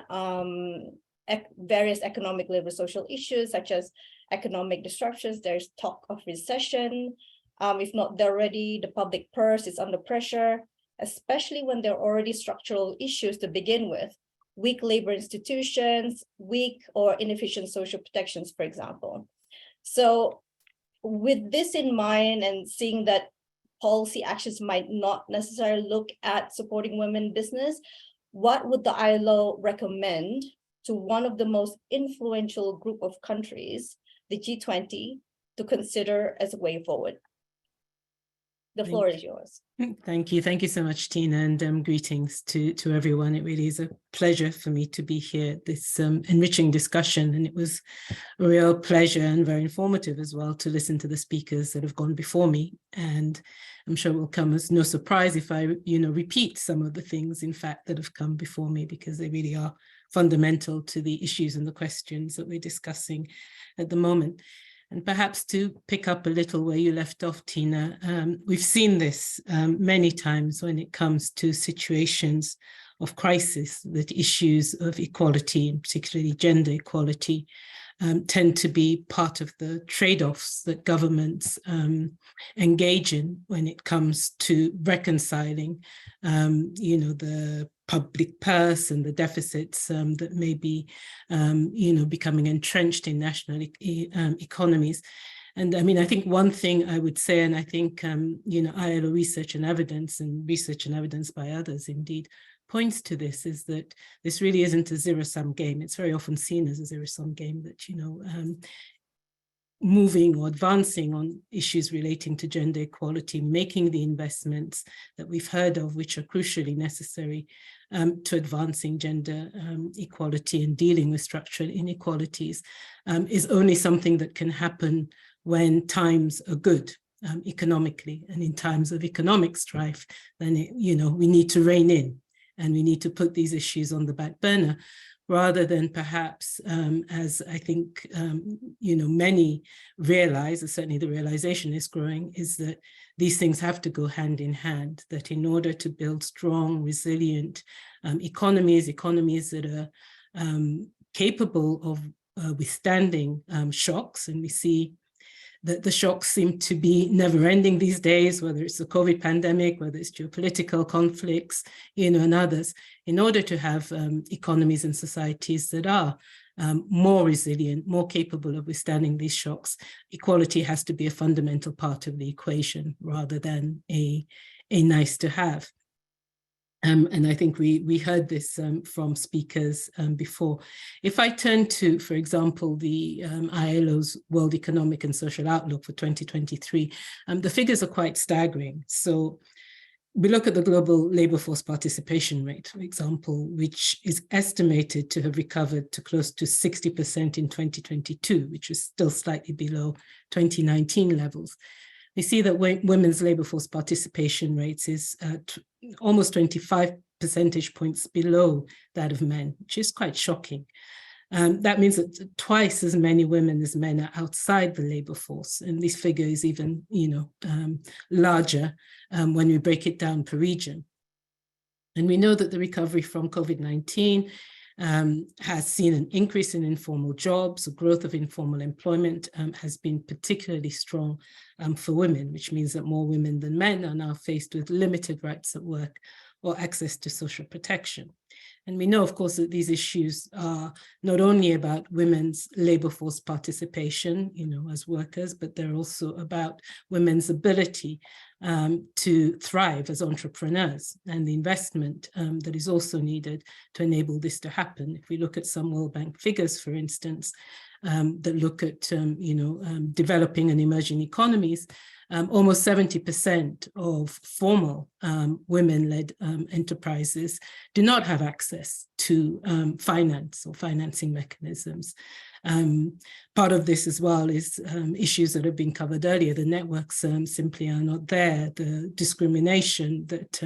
various economic, labor, social issues, such as economic disruptions. There's talk of recession. If not there already, the public purse is under pressure, especially when there are already structural issues to begin with. Weak labor institutions, weak or inefficient social protections, for example. So with this in mind and seeing that policy actions might not necessarily look at supporting women in business, what would the ILO recommend to one of the most influential group of countries, the G20, to consider as a way forward? The floor is yours.
Thank you. Thank you so much, Tina, and greetings to everyone. It really is a pleasure for me to be here at this enriching discussion, and it was a real pleasure and very informative as well to listen to the speakers that have gone before me. And I'm sure it will come as no surprise if I, repeat some of the things, in fact, that have come before me, because they really are fundamental to the issues and the questions that we're discussing at the moment. And perhaps to pick up a little where you left off, Tina, we've seen this many times when it comes to situations of crisis, that issues of equality, and particularly gender equality, tend to be part of the trade-offs that governments engage in when it comes to reconciling, the public purse and the deficits that may be, becoming entrenched in national economies. And I mean, I think one thing I would say, and I think, ILO research and evidence by others indeed points to this, is that this really isn't a zero-sum game. It's very often seen as a zero-sum game, that, moving or advancing on issues relating to gender equality, making the investments that we've heard of, which are crucially necessary to advancing gender equality and dealing with structural inequalities, is only something that can happen when times are good economically. And in times of economic strife, then, we need to rein in, and we need to put these issues on the back burner, rather than perhaps, as I think, many realize, or certainly the realization is growing, is that these things have to go hand in hand, that in order to build strong, resilient economies that are capable of withstanding shocks, and we see that the shocks seem to be never ending these days, whether it's the COVID pandemic, whether it's geopolitical conflicts, and others. In order to have economies and societies that are more resilient, more capable of withstanding these shocks, equality has to be a fundamental part of the equation rather than a nice to have. And I think we heard this from speakers before. If I turn to, for example, the ILO's World Economic and Social Outlook for 2023, the figures are quite staggering. So we look at the global labor force participation rate, for example, which is estimated to have recovered to close to 60% in 2022, which is still slightly below 2019 levels. We see that women's labor force participation rates is almost 25% percentage points below that of men, which is quite shocking. That means that twice as many women as men are outside the labor force, and this figure is even, larger when we break it down per region. And we know that the recovery from COVID-19 has seen an increase in informal jobs. The growth of informal employment has been particularly strong for women, which means that more women than men are now faced with limited rights at work or access to social protection. And we know, of course, that these issues are not only about women's labor force participation, as workers, but they're also about women's ability to thrive as entrepreneurs and the investment that is also needed to enable this to happen. If we look at some World Bank figures, for instance, that look at, developing and emerging economies, almost 70% of formal women-led enterprises do not have access to finance or financing mechanisms. Part of this as well is issues that have been covered earlier. The networks simply are not there. The discrimination that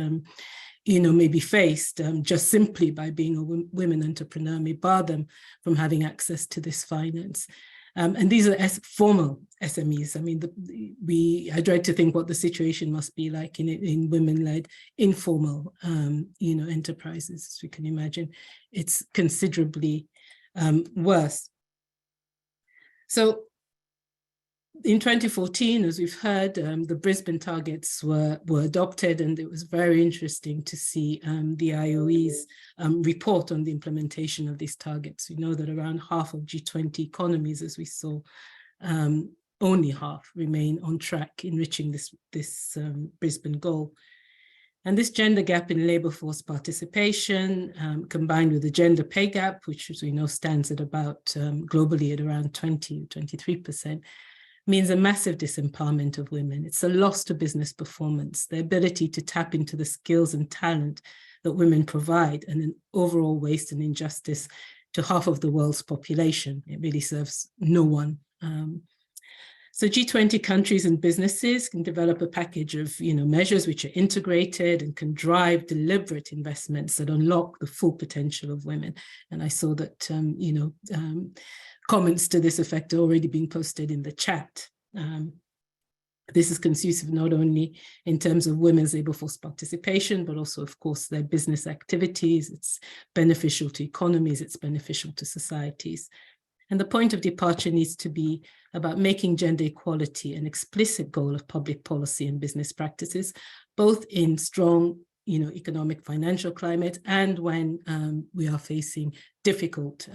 may be faced just simply by being a women entrepreneur may bar them from having access to this finance. And these are formal SMEs. I mean, I try to think what the situation must be like in women-led informal, enterprises. As we can imagine, it's considerably worse. So in 2014, as we've heard, the Brisbane targets were adopted, and it was very interesting to see the IOE's report on the implementation of these targets. We know that around half of G20 economies, as we saw, only half remain on track in reaching this Brisbane goal. And this gender gap in labor force participation, combined with the gender pay gap, which as we know stands at about globally at around 23%, means a massive disempowerment of women. It's a loss to business performance, the ability to tap into the skills and talent that women provide, and an overall waste and injustice to half of the world's population. It really serves no one. So G20 countries and businesses can develop a package of measures which are integrated and can drive deliberate investments that unlock the full potential of women. And I saw that comments to this effect are already being posted in the chat. This is conducive not only in terms of women's labor force participation, but also, of course, their business activities. It's beneficial to economies, it's beneficial to societies. And the point of departure needs to be about making gender equality an explicit goal of public policy and business practices, both in strong economic financial climate and when we are facing difficult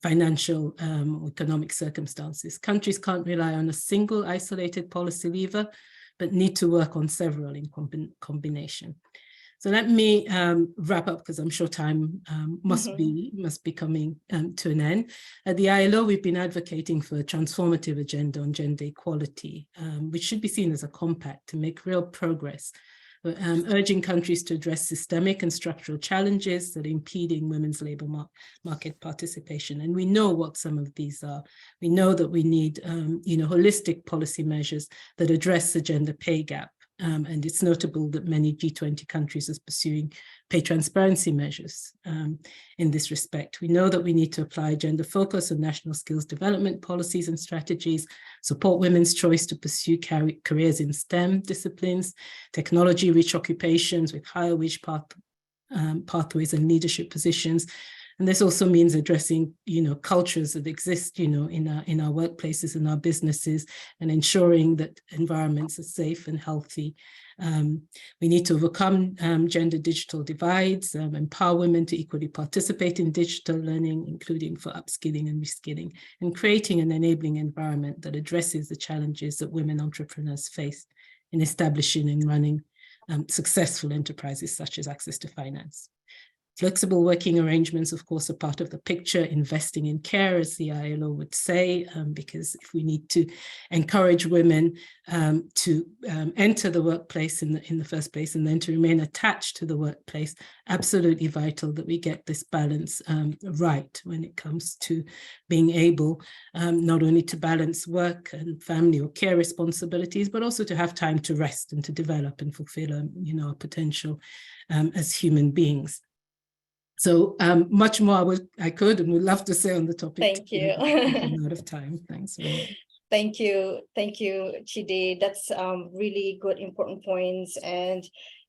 financial or economic circumstances. Countries can't rely on a single isolated policy lever, but need to work on several in combination. So let me wrap up, because I'm sure time must be coming to an end. At the ILO, we've been advocating for a transformative agenda on gender equality, which should be seen as a compact to make real progress, urging countries to address systemic and structural challenges that are impeding women's labor market participation. And we know what some of these are. We know that we need holistic policy measures that address the gender pay gap. And it's notable that many G20 countries are pursuing pay transparency measures in this respect. We know that we need to apply gender focus on national skills development policies and strategies, support women's choice to pursue careers in STEM disciplines, technology-rich occupations with higher wage pathways and leadership positions. And this also means addressing, cultures that exist, in our workplaces and our businesses, and ensuring that environments are safe and healthy. We need to overcome gender digital divides, empower women to equally participate in digital learning, including for upskilling and reskilling, and creating an enabling environment that addresses the challenges that women entrepreneurs face in establishing and running successful enterprises, such as access to finance. Flexible working arrangements, of course, are part of the picture. Investing in care, as the ILO would say, because if we need to encourage women to enter the workplace in the first place and then to remain attached to the workplace, absolutely vital that we get this balance right when it comes to being able not only to balance work and family or care responsibilities, but also to have time to rest and to develop and fulfill our potential as human beings. So much more I could and would love to say on the topic.
Thank you.
I'm out of time. Thanks very much.
Thank you, Chidi. That's really good, important points, and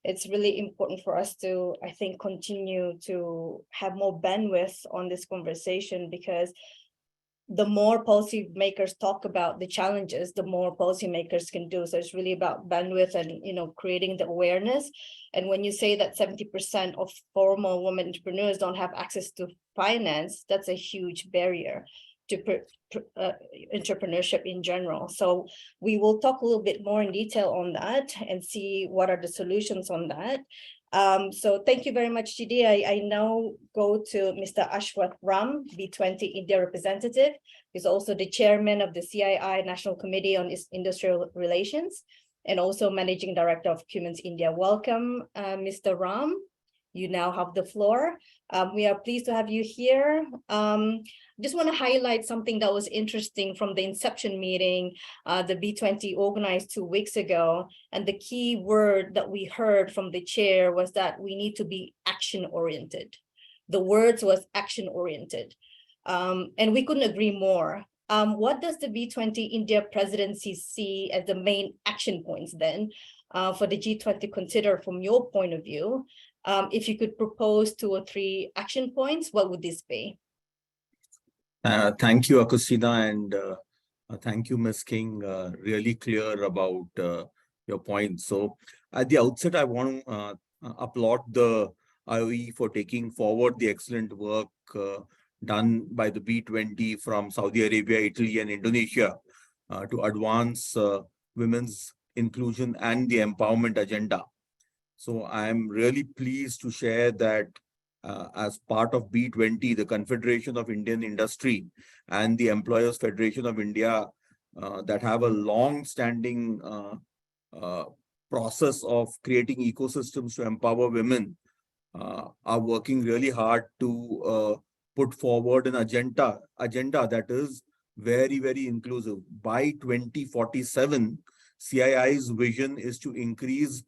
it's really important for us to, I think, continue to have more bandwidth on this conversation, because the more policymakers talk about the challenges, the more policymakers can do. So it's really about bandwidth and creating the awareness. And when you say that 70% of formal women entrepreneurs don't have access to finance, that's a huge barrier to entrepreneurship in general. So we will talk a little bit more in detail on that and see what are the solutions on that. So thank you very much, Chidi. I now go to Mr. Ashwath Ram, B20 India representative. He's also the chairman of the CII National Committee on Industrial Relations and also managing director of Cummins India. Welcome, Mr. Ram. You now have the floor. We are pleased to have you here. Just want to highlight something that was interesting from the inception meeting the B20 organized 2 weeks ago. And the key word that we heard from the chair was that we need to be action-oriented. The words was action-oriented. And we couldn't agree more. What does the B20 India presidency see as the main action points then for the G20 consider from your point of view? If you could propose 2 or 3 action points, what would this be?
Thank you, Agustina, and thank you, Ms. King. Really clear about your points. So at the outset, I want to applaud the IOE for taking forward the excellent work done by the B20 from Saudi Arabia, Italy, and Indonesia to advance women's inclusion and the empowerment agenda. So I'm really pleased to share that as part of B20, the Confederation of Indian Industry and the Employers Federation of India that have a long-standing process of creating ecosystems to empower women are working really hard to put forward an agenda that is very, very inclusive. By 2047, CII's vision is to increase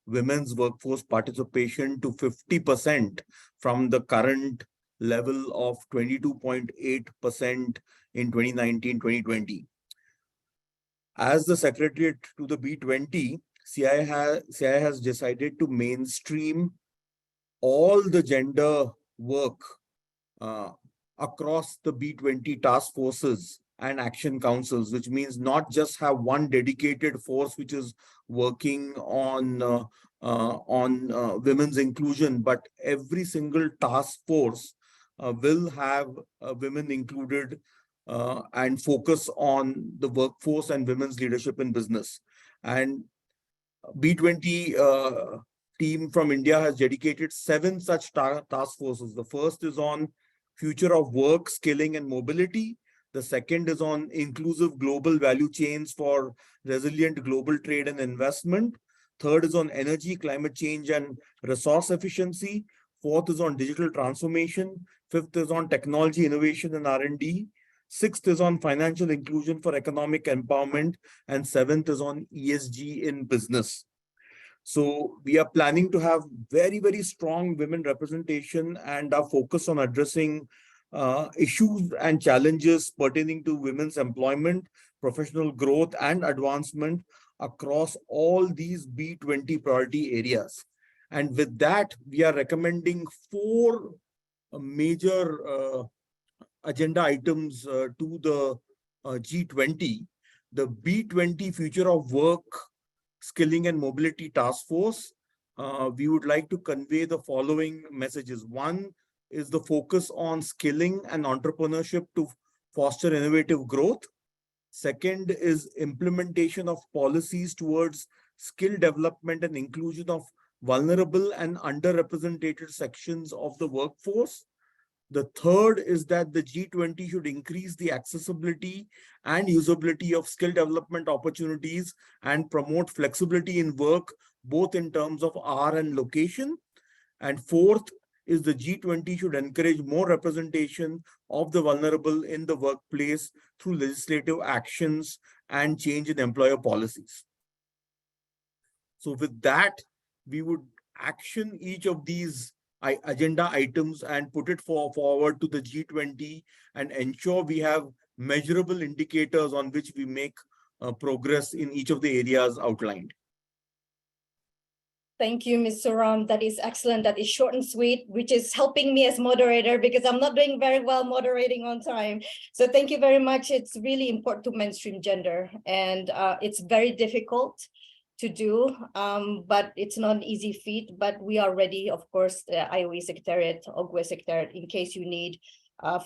women's workforce participation to 50% from the current level of 22.8% in 2019-2020. As the secretariat to the B20, CII has decided to mainstream all the gender work across the B20 task forces and action councils, which means not just have one dedicated force which is working on women's inclusion, but every single task force will have women included and focus on the workforce and women's leadership in business. And B20 team from India has dedicated 7 such task forces. The first is on future of work, skilling, and mobility. The second is on inclusive global value chains for resilient global trade and investment. Third is on energy, climate change, and resource efficiency. Fourth is on digital transformation. Fifth is on technology, innovation, and R&D. Sixth is on financial inclusion for economic empowerment. And seventh is on ESG in business. So we are planning to have very, very strong women representation and are focused on addressing issues and challenges pertaining to women's employment, professional growth, and advancement across all these B20 priority areas. And with that, we are recommending 4 major agenda items to the G20. The B20 Future of Work, Skilling and Mobility Task Force. We would like to convey the following messages. One is the focus on skilling and entrepreneurship to foster innovative growth. Second is implementation of policies towards skill development and inclusion of vulnerable and underrepresented sections of the workforce. The third is that the G20 should increase the accessibility and usability of skill development opportunities and promote flexibility in work, both in terms of hour and location. And fourth is the G20 should encourage more representation of the vulnerable in the workplace through legislative actions and change in employer policies. So with that, we would action each of these agenda items and put it forward to the G20 and ensure we have measurable indicators on which we make progress in each of the areas outlined.
Thank you, Mr. Ram. That is excellent. That is short and sweet, which is helping me as moderator because I'm not doing very well moderating on time. So thank you very much. It's really important to mainstream gender, and it's very difficult to do, but it's not an easy feat. But we are ready, of course, the IOE Secretariat, OGWE Secretariat, in case you need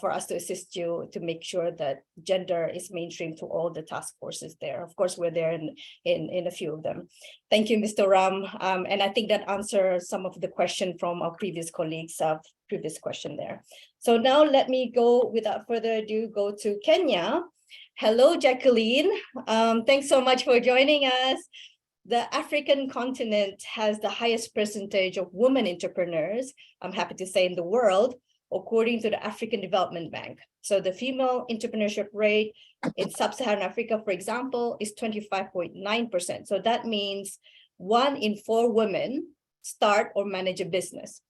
for us to assist you to make sure that gender is mainstream to all the task forces there. Of course, we're there in a few of them. Thank you, Mr. Ram. And I think that answers some of the question from our previous colleagues, previous question there. So now let me go, without further ado, go to Kenya. Hello, Jacqueline. Thanks so much for joining us. The African continent has the highest percentage of women entrepreneurs, I'm happy to say, in the world, according to the African Development Bank. So the female entrepreneurship rate in sub-Saharan Africa, for example, is 25.9%. So that means 1 in 4 women start or manage a business.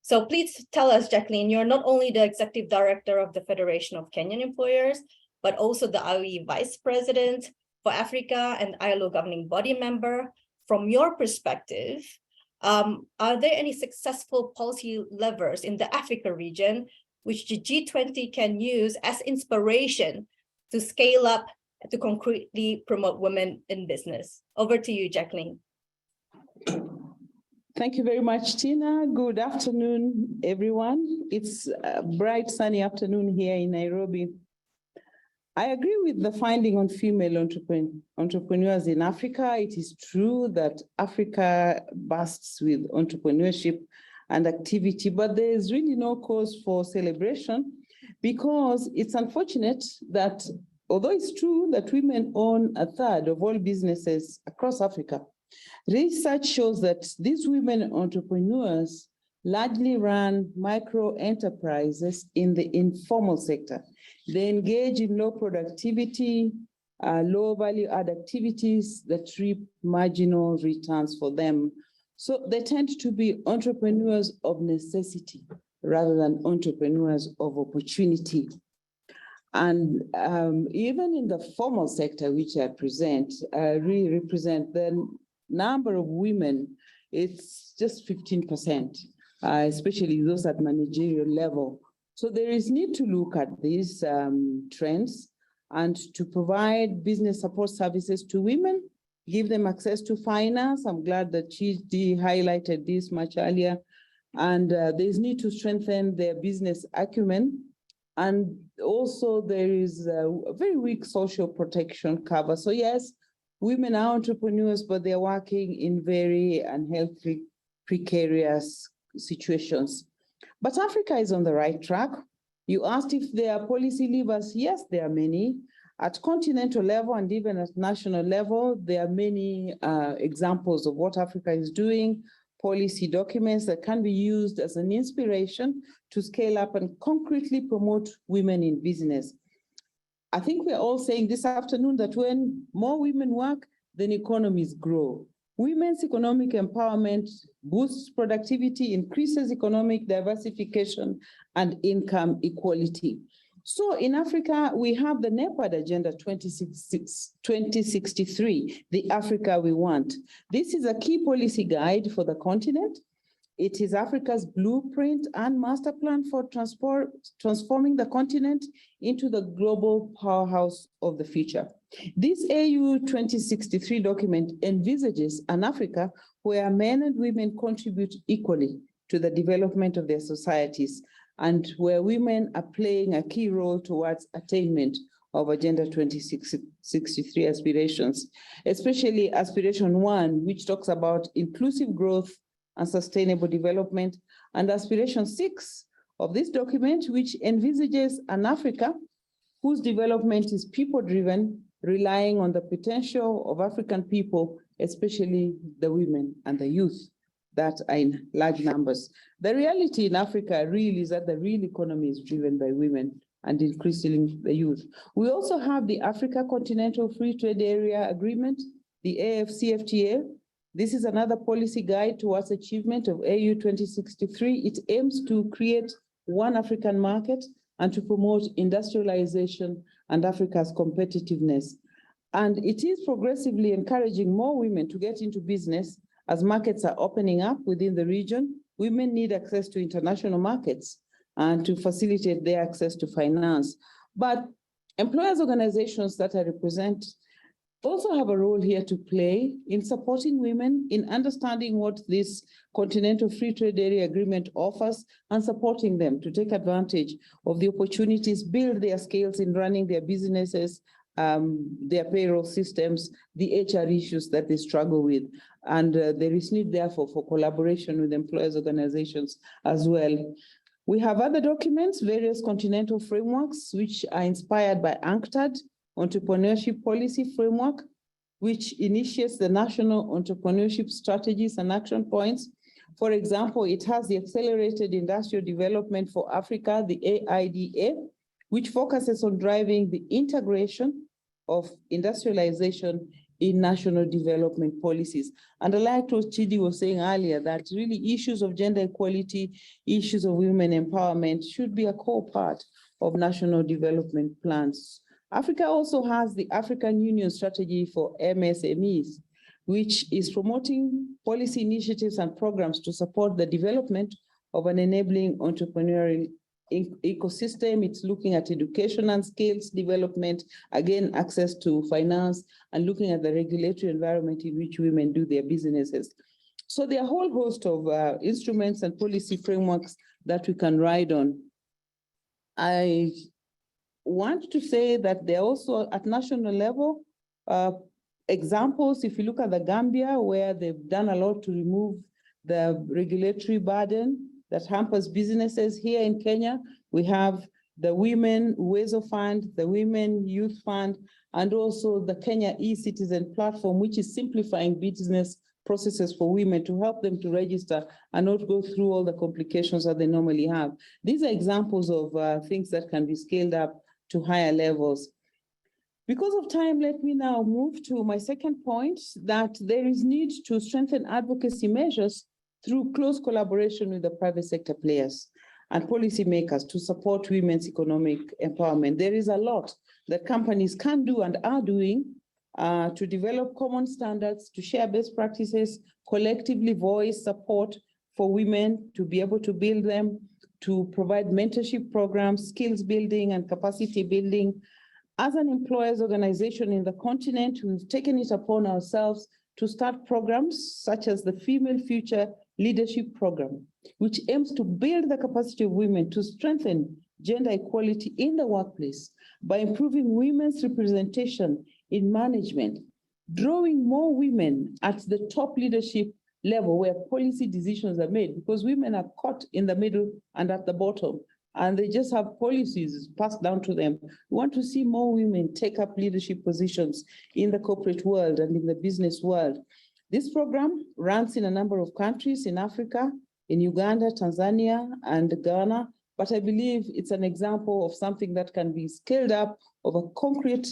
So please tell us, Jacqueline, you're not only the executive director of the Federation of Kenyan Employers, but also the IOE Vice President for Africa and ILO governing body member. From your perspective, are there any successful policy levers in the Africa region which the G20 can use as inspiration to scale up to concretely promote women in business? Over to you, Jacqueline.
Thank you very much, Tina. Good afternoon, everyone. It's a bright, sunny afternoon here in Nairobi. I agree with the finding on female entrepreneurs in Africa. It is true that Africa bursts with entrepreneurship and activity, but there is really no cause for celebration because it's unfortunate that, although it's true that women own 1/3 of all businesses across Africa, research shows that these women entrepreneurs largely run micro enterprises in the informal sector. They engage in low productivity, low value add activities that reap marginal returns for them. So they tend to be entrepreneurs of necessity rather than entrepreneurs of opportunity. And even in the formal sector, which I really represent, the number of women, it's just 15%. Especially those at managerial level. So there is need to look at these trends and to provide business support services to women, give them access to finance. I'm glad that Chidi highlighted this much earlier. And there's need to strengthen their business acumen. And also there is a very weak social protection cover. So yes, women are entrepreneurs, but they're working in very unhealthy, precarious situations. But Africa is on the right track. You asked if there are policy levers. Yes, there are many. At continental level and even at national level, there are many examples of what Africa is doing, policy documents that can be used as an inspiration to scale up and concretely promote women in business. I think we're all saying this afternoon that when more women work, then economies grow. Women's economic empowerment boosts productivity, increases economic diversification, and income equality. So in Africa, we have the NEPAD Agenda 2063, the Africa we want. This is a key policy guide for the continent. It is Africa's blueprint and master plan for transforming the continent into the global powerhouse of the future. This AU 2063 document envisages an Africa where men and women contribute equally to the development of their societies and where women are playing a key role towards attainment of Agenda 2063 aspirations, especially Aspiration 1, which talks about inclusive growth and sustainable development, and aspiration 6 of this document, which envisages an Africa whose development is people-driven, relying on the potential of African people, especially the women and the youth that are in large numbers. The reality in Africa really is that the real economy is driven by women and increasingly the youth. We also have the Africa Continental Free Trade Area Agreement, the AFCFTA. This is another policy guide towards achievement of AU 2063. It aims to create one African market and to promote industrialization and Africa's competitiveness. And it is progressively encouraging more women to get into business as markets are opening up within the region. Women need access to international markets and to facilitate their access to finance. But employers' organizations that I represent also have a role here to play in supporting women, in understanding what this Continental Free Trade Area Agreement offers and supporting them to take advantage of the opportunities, build their skills in running their businesses, their payroll systems, the HR issues that they struggle with. And there is need, therefore, for collaboration with employers' organizations as well. We have other documents, various continental frameworks, which are inspired by UNCTAD, Entrepreneurship Policy Framework, which initiates the national entrepreneurship strategies and action points. For example, it has the Accelerated Industrial Development for Africa, the AIDA, which focuses on driving the integration of industrialization in national development policies. And I like what Chidi was saying earlier, that really issues of gender equality, issues of women empowerment should be a core part of national development plans. Africa also has the African Union Strategy for MSMEs, which is promoting policy initiatives and programs to support the development of an enabling entrepreneurial ecosystem. It's looking at education and skills development, again, access to finance, and looking at the regulatory environment in which women do their businesses. So there are a whole host of instruments and policy frameworks that we can ride on. I want to say that there are also at national level examples. If you look at the Gambia, where they've done a lot to remove the regulatory burden that hampers businesses. Here in Kenya, we have the Women Uwezo Fund, the Women Youth Fund, and also the Kenya e-Citizen platform, which is simplifying business processes for women to help them to register and not go through all the complications that they normally have. These are examples of things that can be scaled up to higher levels. Because of time, let me now move to my second point, that there is need to strengthen advocacy measures through close collaboration with the private sector players and policymakers to support women's economic empowerment. There is a lot that companies can do and are doing to develop common standards, to share best practices, collectively voice support for women to be able to build them, to provide mentorship programs, skills building and capacity building. As an employers organization in the continent, we've taken it upon ourselves to start programs such as the Female Future Leadership Program, which aims to build the capacity of women to strengthen gender equality in the workplace by improving women's representation in management, drawing more women at the top leadership level where policy decisions are made, because women are caught in the middle and at the bottom, and they just have policies passed down to them. We want to see more women take up leadership positions in the corporate world and in the business world. This program runs in a number of countries in Africa, in Uganda, Tanzania, and Ghana, but I believe it's an example of something that can be scaled up of a concrete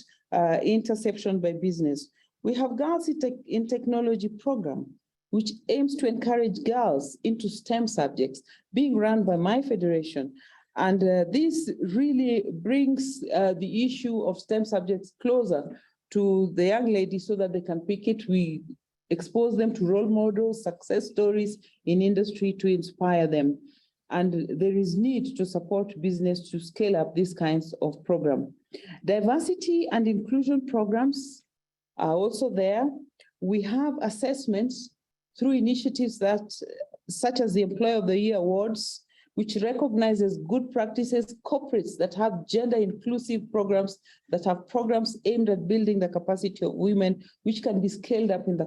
interception by business. We have Girls in Technology program, which aims to encourage girls into STEM subjects, being run by my federation. And this really brings the issue of STEM subjects closer to the young ladies so that they can pick it. We expose them to role models, success stories in industry to inspire them. And there is need to support business to scale up these kinds of programs. Diversity and inclusion programs are also there. We have assessments through initiatives that, such as the Employer of the Year Awards, which recognizes good practices, corporates that have gender inclusive programs, that have programs aimed at building the capacity of women, which can be scaled up in the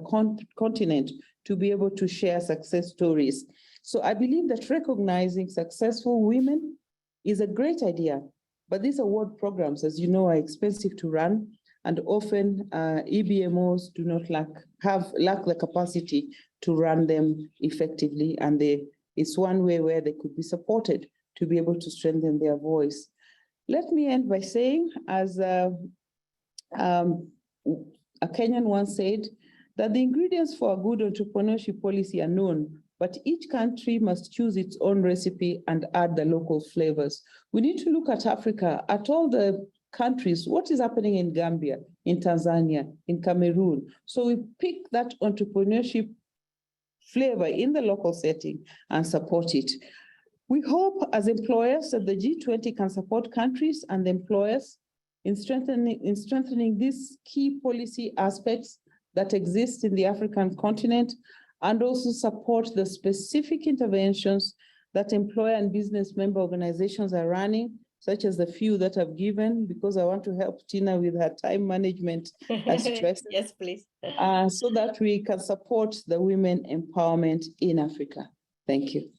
continent to be able to share success stories. So I believe that recognizing successful women is a great idea, but these award programs, as you know, are expensive to run, and often EBMOs do not lack the capacity to run them effectively, and it's one way where they could be supported to be able to strengthen their voice. Let me end by saying, as a Kenyan once said, that the ingredients for a good entrepreneurship policy are known, but each country must choose its own recipe and add the local flavors. We need to look at Africa, at all the countries, what is happening in Gambia, in Tanzania, in Cameroon. So we pick that entrepreneurship flavor in the local setting and support it. We hope as employers that the G20 can support countries and employers in strengthening these key policy aspects that exist in the African continent, and also support the specific interventions that employer and business member organizations are running, such as the few that I've given, because I want to help Tina with her time management stress.
Yes, please.
So that we can support the women empowerment in Africa. Thank you.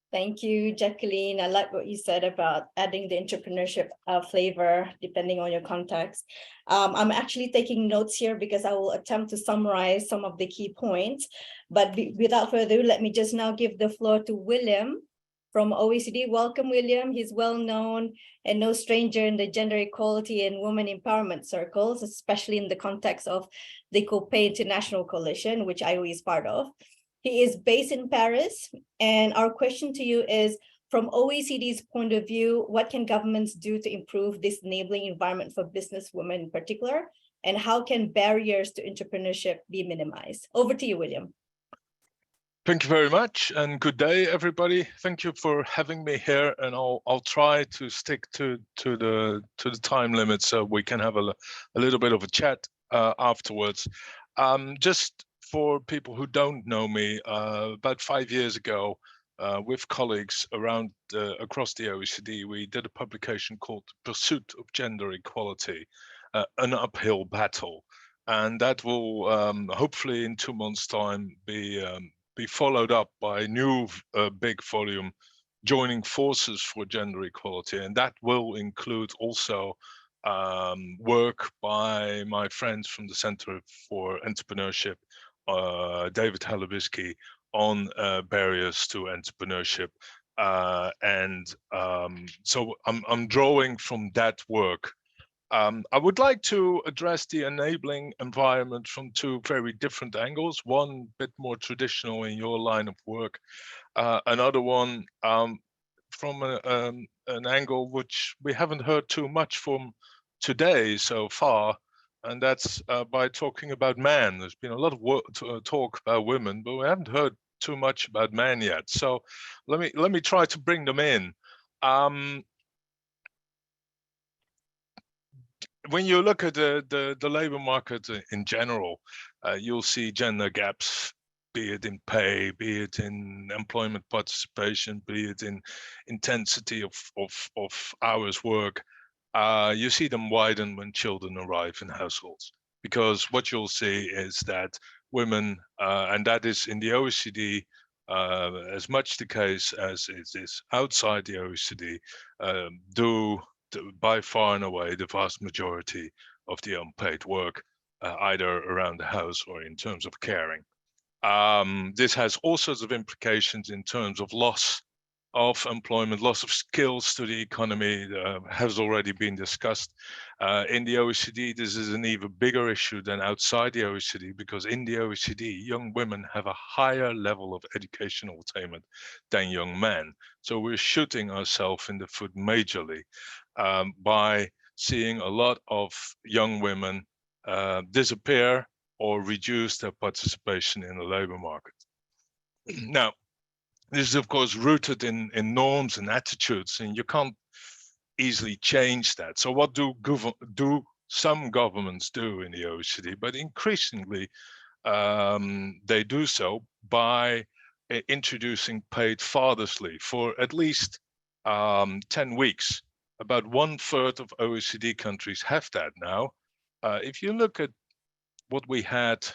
Thank you, Jacqueline. I like what you said about adding the entrepreneurship flavor depending on your context. I'm actually taking notes here because I will attempt to summarize some of the key points. But without further ado, let me just now give the floor to William from OECD. Welcome, William. He's well known and no stranger in the gender equality and women empowerment circles, especially in the context of the Co-Pay International Coalition, which IOE is part of. He is based in Paris, and our question to you is, from OECD's point of view, what can governments do to improve this enabling environment for business women in particular, and how can barriers to entrepreneurship be minimized? Over to you, William.
Thank you very much, and good day, everybody. Thank you for having me here, and I'll try to stick to the time limit so we can have a little bit of a chat afterwards. Just for people who don't know me, about 5 years ago, with colleagues around across the OECD, we did a publication called Pursuit of Gender Equality, an uphill battle. And that will hopefully in 2 months' time be followed up by a new big volume, Joining Forces for Gender Equality. And that will include also work by my friends from the Center for Entrepreneurship, David Halabisky, on barriers to entrepreneurship. So I'm drawing from that work. I would like to address the enabling environment from two very different angles. One bit more traditional in your line of work, another one from an angle which we haven't heard too much from today so far, and that's by talking about men. There's been a lot of talk about women, but we haven't heard too much about men yet. So let me try to bring them in. When you look at the labor market in general, you'll see gender gaps, be it in pay, be it in employment participation, be it in intensity of hours work. You see them widen when children arrive in households, because what you'll see is that women, and that is in the OECD as much the case as it is outside the OECD, do by far and away the vast majority of the unpaid work, either around the house or in terms of caring. This has all sorts of implications in terms of loss of employment, loss of skills to the economy, has already been discussed. In the OECD, this is an even bigger issue than outside the OECD, because in the OECD, young women have a higher level of educational attainment than young men. So we're shooting ourselves in the foot majorly by seeing a lot of young women disappear or reduce their participation in the labor market. Now, this is, of course, rooted in norms and attitudes, and you can't easily change that. So what do some governments do in the OECD? But increasingly, they do so by introducing paid father's leave for at least 10 weeks. About 1/3 of OECD countries have that now. If you look at what we had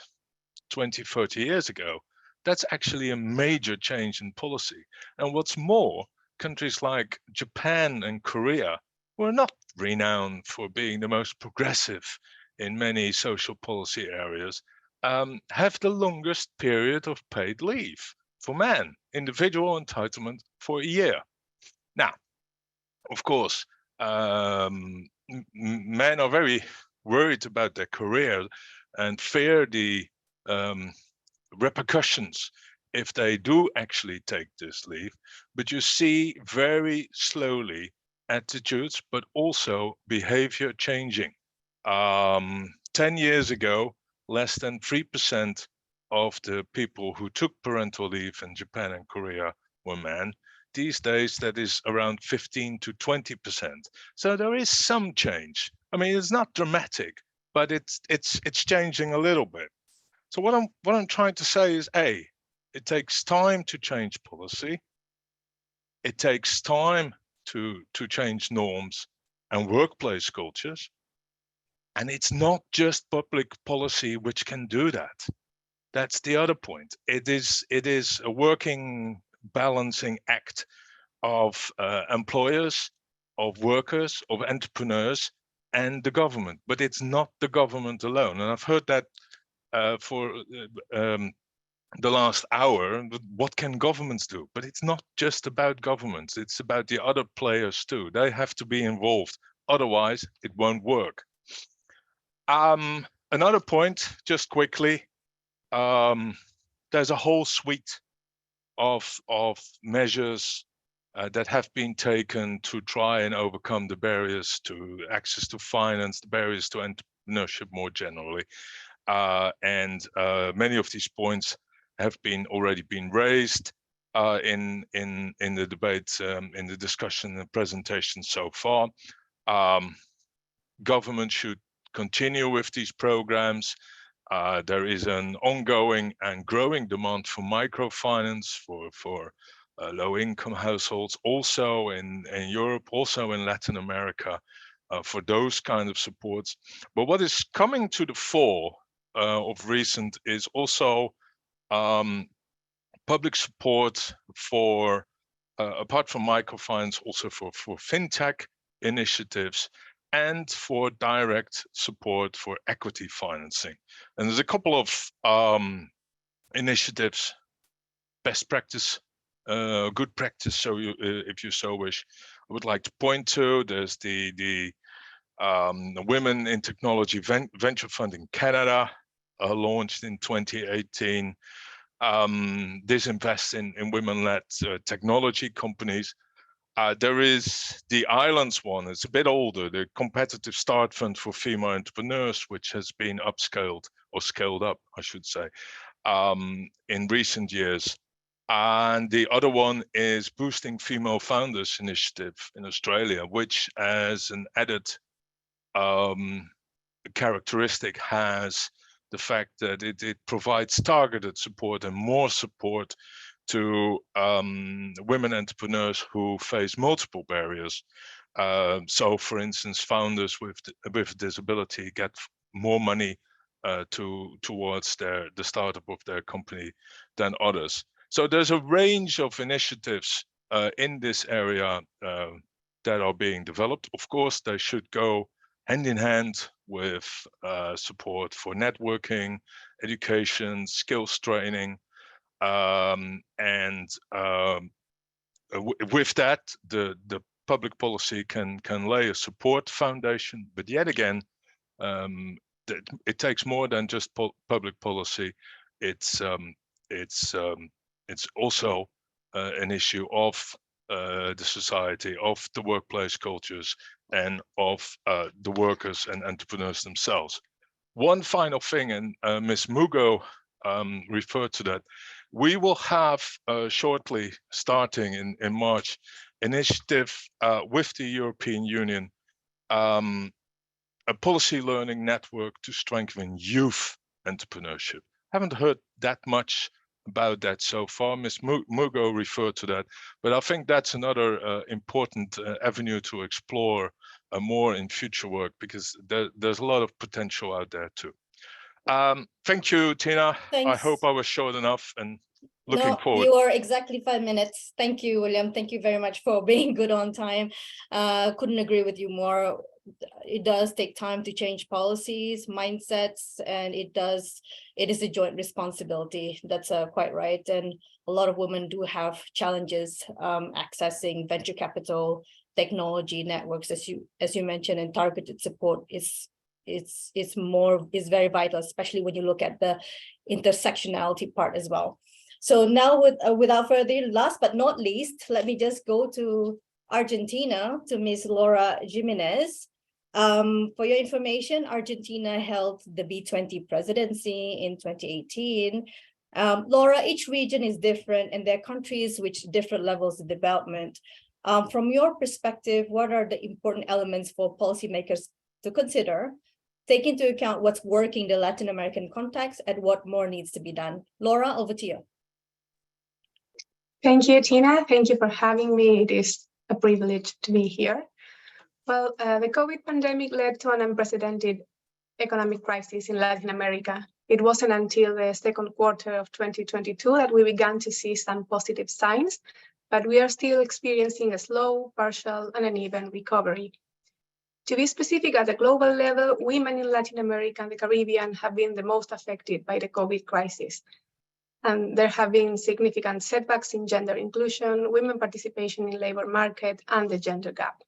20, 30 years ago, That's actually a major change in policy. And what's more, countries like Japan and Korea were not renowned for being the most progressive in many social policy areas, have the longest period of paid leave for men, individual entitlement for a year. Now, of course, men are very worried about their career and fear the repercussions if they do actually take this leave. But you see very slowly attitudes, but also behavior changing. 10 years ago, less than 3% of the people who took parental leave in Japan and Korea were men. These days, that is around 15 to 20%. So there is some change. I mean, it's not dramatic, but it's changing a little bit. So what I'm trying to say is, A, it takes time to change policy. It takes time to change norms and workplace cultures. And it's not just public policy which can do that. That's the other point. It is a working, balancing act of employers, of workers, of entrepreneurs, and the government. But it's not the government alone. And I've heard that for the last hour. What can governments do? But it's not just about governments. It's about the other players too. They have to be involved. Otherwise, it won't work. Another point, just quickly, there's a whole suite of measures that have been taken to try and overcome the barriers to access to finance, the barriers to entrepreneurship more generally. And many of these points have already been raised in the debate, in the discussion and presentation so far. Government should continue with these programs. There is an ongoing and growing demand for microfinance for low-income households, also in Europe, also in Latin America, for those kind of supports. But what is coming to the fore of recent is also public support for, apart from microfinance, also for fintech initiatives, and for direct support for equity financing. And there's a couple of initiatives, best practice, good practice, so if you so wish, I would like to point to. There's the Women in Technology Venture Fund in Canada, launched in 2018. This invests in women-led technology companies. There is the Islands one. It's a bit older, the Competitive Start Fund for Female Entrepreneurs, which has been upscaled, or scaled up, I should say, in recent years. And the other one is Boosting Female Founders Initiative in Australia, which as an added characteristic has the fact that it provides targeted support and more support to women entrepreneurs who face multiple barriers. So, for instance, founders with disability get more money towards the startup of their company than others. So there's a range of initiatives in this area that are being developed. Of course, they should go hand in hand with support for networking, education, skills training, and with that, the public policy can lay a support foundation. But yet again, it takes more than just public policy. It's also an issue of the society, of the workplace cultures, and of the workers and entrepreneurs themselves. One final thing, and Ms. Mugo referred to that. We will have shortly, starting in March, initiative with the European Union, a policy learning network to strengthen youth entrepreneurship. Haven't heard that much about that so far. Ms. Mugo referred to that, but I think that's another important avenue to explore more in future work, because there's a lot of potential out there too. Thank you, Tina.
Thanks.
I hope I was short enough, and looking forward.
You are exactly 5 minutes. Thank you, William. Thank you very much for being good on time. Couldn't agree with you more. It does take time to change policies, mindsets, and it is a joint responsibility. That's quite right. And a lot of women do have challenges accessing venture capital, technology networks, as you mentioned, and targeted support is very vital, especially when you look at the intersectionality part as well. So now, without further ado, last but not least, let me just go to Argentina, to Ms. Laura Jimenez. For your information, Argentina held the B20 presidency in 2018. Laura, each region is different and there are countries with different levels of development. From your perspective, what are the important elements for policymakers to consider, take into account what's working in the Latin American context and what more needs to be done? Laura, over to you.
Thank you, Tina. Thank you for having me. It is a privilege to be here. Well, the COVID pandemic led to an unprecedented economic crisis in Latin America. It wasn't until the second quarter of 2022 that we began to see some positive signs, but we are still experiencing a slow, partial, and uneven recovery. To be specific, at the global level, women in Latin America and the Caribbean have been the most affected by the COVID crisis. And there have been significant setbacks in gender inclusion, women participation in labor market, and the gender gap.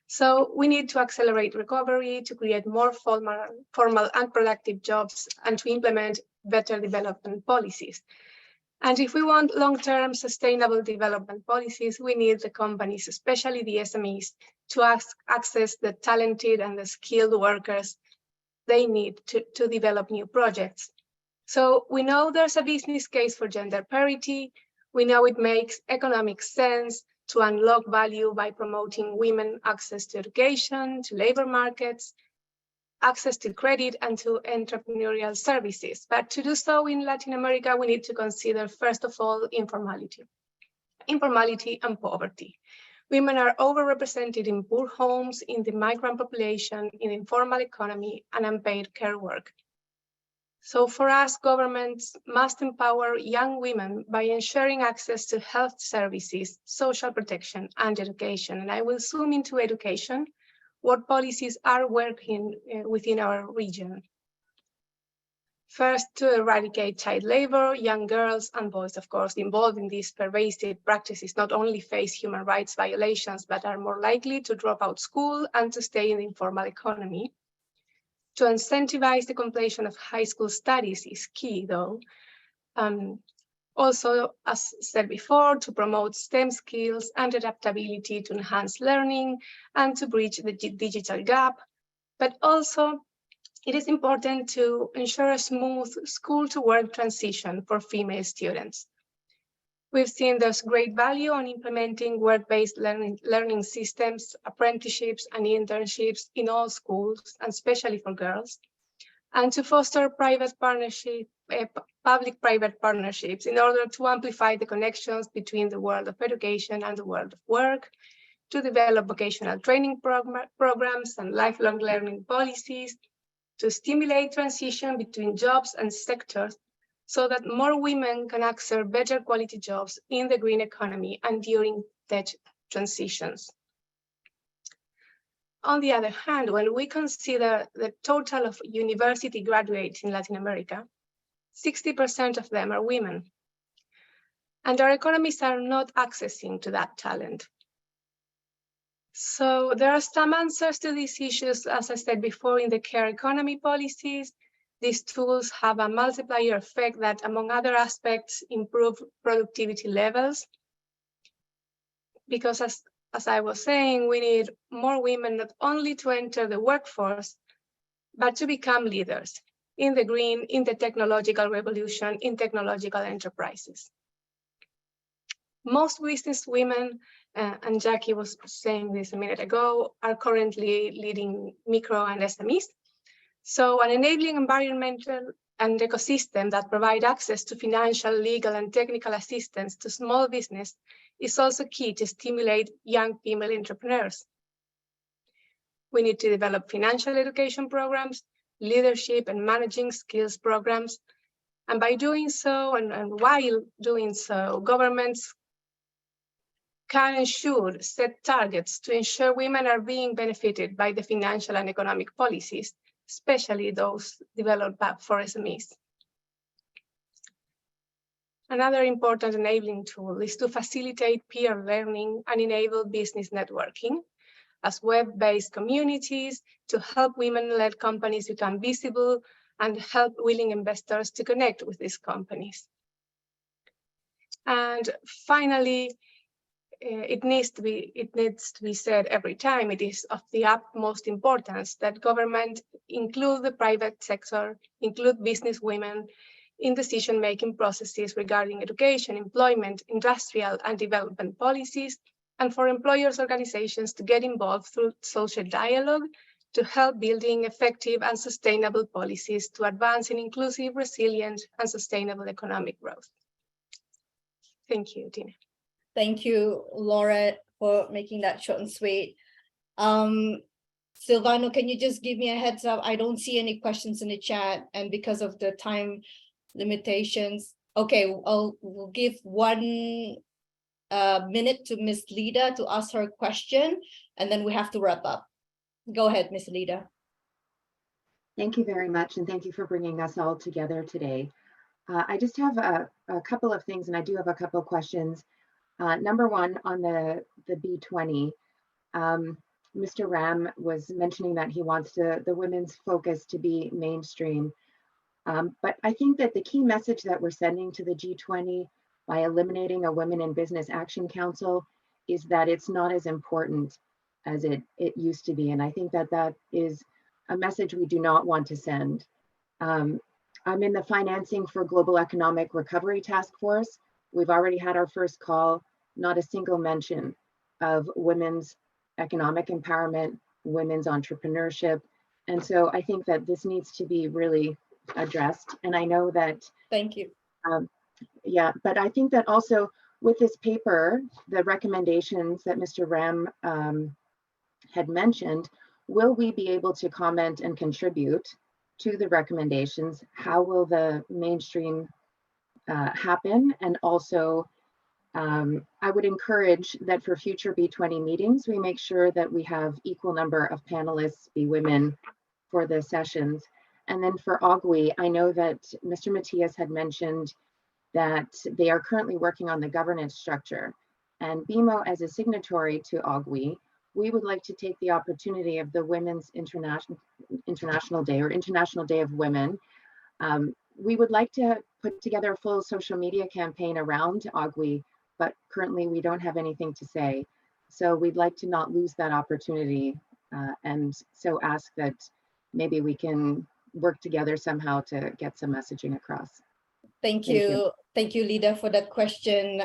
So we need to accelerate recovery to create more formal and productive jobs and to implement better development policies. And if we want long-term sustainable development policies, we need the companies, especially the SMEs, to access the talented and the skilled workers they need to develop new projects. So we know there's a business case for gender parity. We know it makes economic sense to unlock value by promoting women access to education, to labor markets, access to credit, and to entrepreneurial services. But to do so in Latin America, we need to consider, first of all, informality and poverty. Women are overrepresented in poor homes, in the migrant population, in the informal economy, and unpaid care work. So for us, governments must empower young women by ensuring access to health services, social protection, and education. And I will zoom into education, what policies are working within our region. First, to eradicate child labor, young girls and boys, of course, involved in these pervasive practices not only face human rights violations, but are more likely to drop out school and to stay in the informal economy. To incentivize the completion of high school studies is key, though. Also, as said before, to promote STEM skills and adaptability to enhance learning and to bridge the digital gap. But also, it is important to ensure a smooth school-to-work transition for female students. We've seen there's great value on implementing work-based learning systems, apprenticeships, and internships in all schools, and especially for girls, and to foster public-private partnerships in order to amplify the connections between the world of education and the world of work, to develop vocational training programs and lifelong learning policies, to stimulate transition between jobs and sectors, so that more women can access better quality jobs in the green economy and during tech transitions. On the other hand, when we consider the total of university graduates in Latin America, 60% of them are women. And our economies are not accessing to that talent. So there are some answers to these issues, as I said before, in the care economy policies. These tools have a multiplier effect that, among other aspects, improve productivity levels. Because as I was saying, we need more women not only to enter the workforce, but to become leaders in the green, in the technological revolution, in technological enterprises. Most business women, and Jackie was saying this a minute ago, are currently leading micro and SMEs. So an enabling environmental and ecosystem that provide access to financial, legal, and technical assistance to small business is also key to stimulate young female entrepreneurs. We need to develop financial education programs, leadership and managing skills programs, And by doing so, and while doing so, governments can and should set targets to ensure women are being benefited by the financial and economic policies, especially those developed for SMEs. Another important enabling tool is to facilitate peer learning and enable business networking as web-based communities to help women-led companies become visible and help willing investors to connect with these companies. And finally, it needs to be said every time, it is of the utmost importance that government include the private sector, include business women in decision-making processes regarding education, employment, industrial and development policies, and for employers' organizations to get involved through social dialogue to help building effective and sustainable policies to advance in inclusive, resilient, and sustainable economic growth. Thank you, Tina.
Thank you, Laura, for making that short and sweet. Silvano, can you just give me a heads up? I don't see any questions in the chat, and because of the time limitations, okay, we'll give 1 minute to Ms. Lida to ask her question, and then we have to wrap up. Go ahead, Ms. Lida.
Thank you very much, and thank you for bringing us all together today. I just have a couple of things, and I do have a couple of questions. Number one, on the B20, Mr. Ram was mentioning that he wants the women's focus to be mainstream. But I think that the key message that we're sending to the G20 by eliminating a Women in Business Action Council is that it's not as important as it used to be. And I think that that is a message we do not want to send. I'm in the Financing for Global Economic Recovery Task Force. We've already had our first call, not a single mention of women's economic empowerment, women's entrepreneurship. And so I think that this needs to be really addressed. And I know that—
Thank you.
Yeah, but I think that also with this paper, the recommendations that Mr. Ram had mentioned, will we be able to comment and contribute to the recommendations? How will the mainstream happen? And also, I would encourage that for future B20 meetings, we make sure that we have equal number of panelists be women for the sessions. And then for OGWE, I know that Mr. Matias had mentioned that they are currently working on the governance structure. And BMO, as a signatory to OGWE, we would like to take the opportunity of the Women's International Day or International Day of Women. We would like to put together a full social media campaign around OGWE, but currently we don't have anything to say. So we'd like to not lose that opportunity, and so ask that maybe we can work together somehow to get some messaging across.
Thank you. Thank you, Lida, for that question.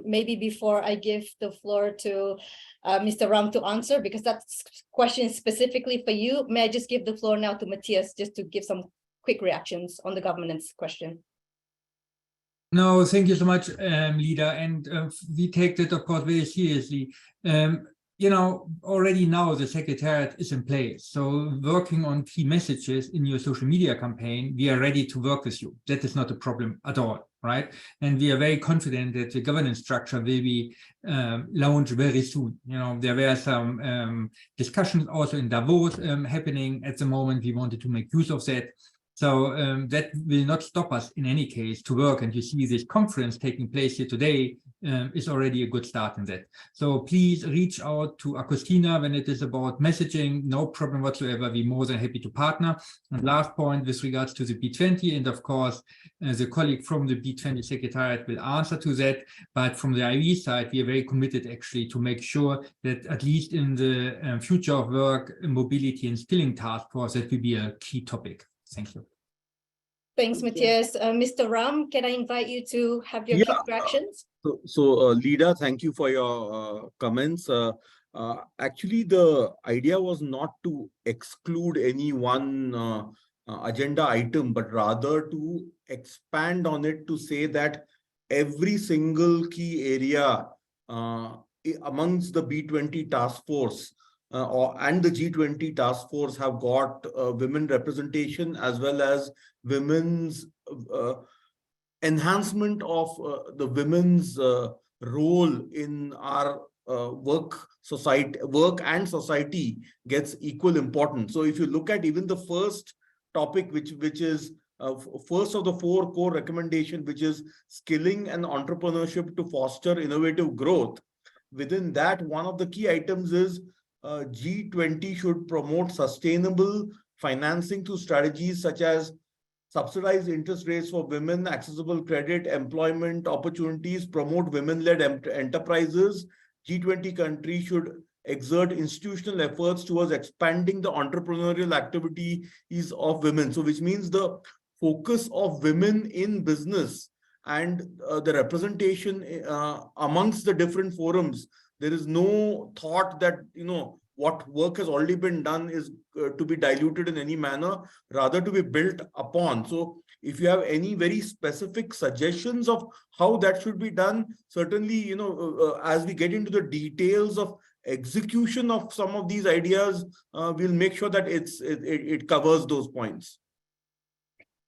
Maybe before I give the floor to Mr. Ram to answer, because that question is specifically for you, may I just give the floor now to Matthias just to give some quick reactions on the governance question?
No, thank you so much, Lida. And we take that, of course, very seriously. You know, already now the Secretariat is in place. So working on key messages in your social media campaign, we are ready to work with you. That is not a problem at all, right? And we are very confident that the governance structure will be launched very soon. You know, there were some discussions also in Davos happening at the moment. We wanted to make use of that. So that will not stop us in any case to work. And you see this conference taking place here today is already a good start in that. So please reach out to Agostina when it is about messaging, no problem whatsoever. We're more than happy to partner. And last point with regards to the B20, and of course, the colleague from the B20 Secretariat will answer to that. But from the IOE side, we are very committed actually to make sure that at least in the future of work, mobility and skilling task force, that will be a key topic. Thank you.
Thanks, Matthias. Mr. Ram, can I invite you to have your quick reactions?
So Lida, thank you for your comments. Actually, the idea was not to exclude any one agenda item, but rather to expand on it to say that every single key area amongst the B20 task force and the G20 task force have got women representation as well as women's enhancement of the women's role in our work and society gets equal importance. So if you look at even the first topic, which is first of the 4 core recommendations, which is skilling and entrepreneurship to foster innovative growth, within that, one of the key items is G20 should promote sustainable financing through strategies such as subsidized interest rates for women, accessible credit, employment opportunities, promote women-led enterprises. G20 countries should exert institutional efforts towards expanding the entrepreneurial activities of women. So which means the focus of women in business and the representation amongst the different forums. There is no thought that, what work has already been done is to be diluted in any manner, rather to be built upon. So if you have any very specific suggestions of how that should be done, certainly, as we get into the details of execution of some of these ideas, we'll make sure that it covers those points.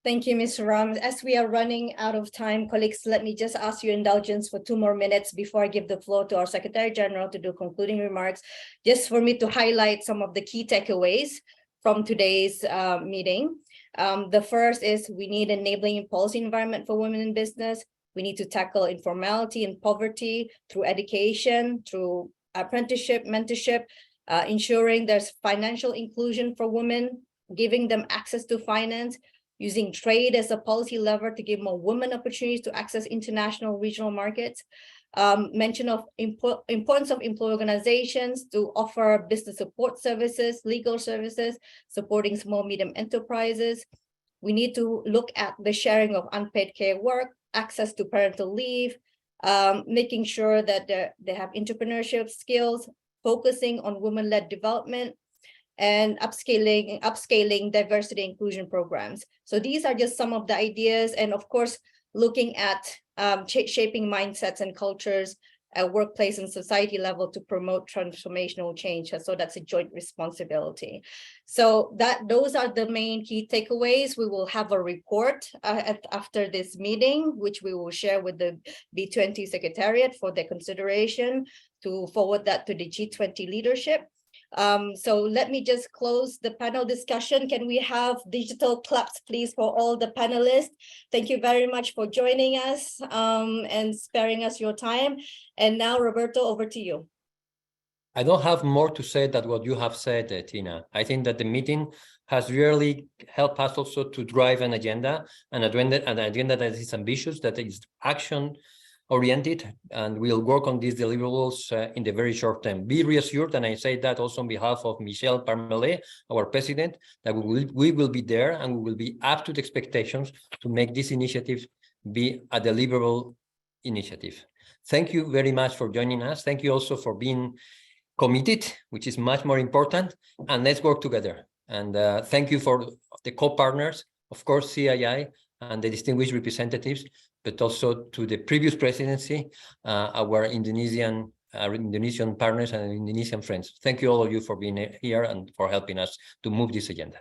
Thank you, Ms. Ram. As we are running out of time, colleagues, let me just ask your indulgence for 2 more minutes before I give the floor to our Secretary General to do concluding remarks, just for me to highlight some of the key takeaways from today's meeting. The first is we need enabling policy environment for women in business. We need to tackle informality and poverty through education, through apprenticeship, mentorship, ensuring there's financial inclusion for women, giving them access to finance, using trade as a policy lever to give more women opportunities to access international regional markets. Mention of importance of employee organizations to offer business support services, legal services, supporting small, medium enterprises. We need to look at the sharing of unpaid care work, access to parental leave, making sure that they have entrepreneurship skills, focusing on women-led development, and upscaling diversity inclusion programs. So these are just some of the ideas, and of course, looking at shaping mindsets and cultures at workplace and society level to promote transformational change. So that's a joint responsibility. So those are the main key takeaways. We will have a report after this meeting, which we will share with the B20 Secretariat for their consideration to forward that to the G20 leadership. So let me just close the panel discussion. Can we have digital claps, please, for all the panelists? Thank you very much for joining us and sparing us your time. And now, Roberto, over to you.
I don't have more to say than what you have said, Tina. I think that the meeting has really helped us also to drive an agenda, an agenda that is ambitious, that is action-oriented, and we'll work on these deliverables in the very short term. Be reassured, and I say that also on behalf of Michel Parmelet, our president, that we will be there and we will be up to the expectations to make this initiative be a deliverable initiative. Thank you very much for joining us. Thank you also for being committed, which is much more important, and let's work together. And thank you for the co-partners, of course, CII and the distinguished representatives, but also to the previous presidency, our Indonesian partners and Indonesian friends. Thank you all of you for being here and for helping us to move this agenda.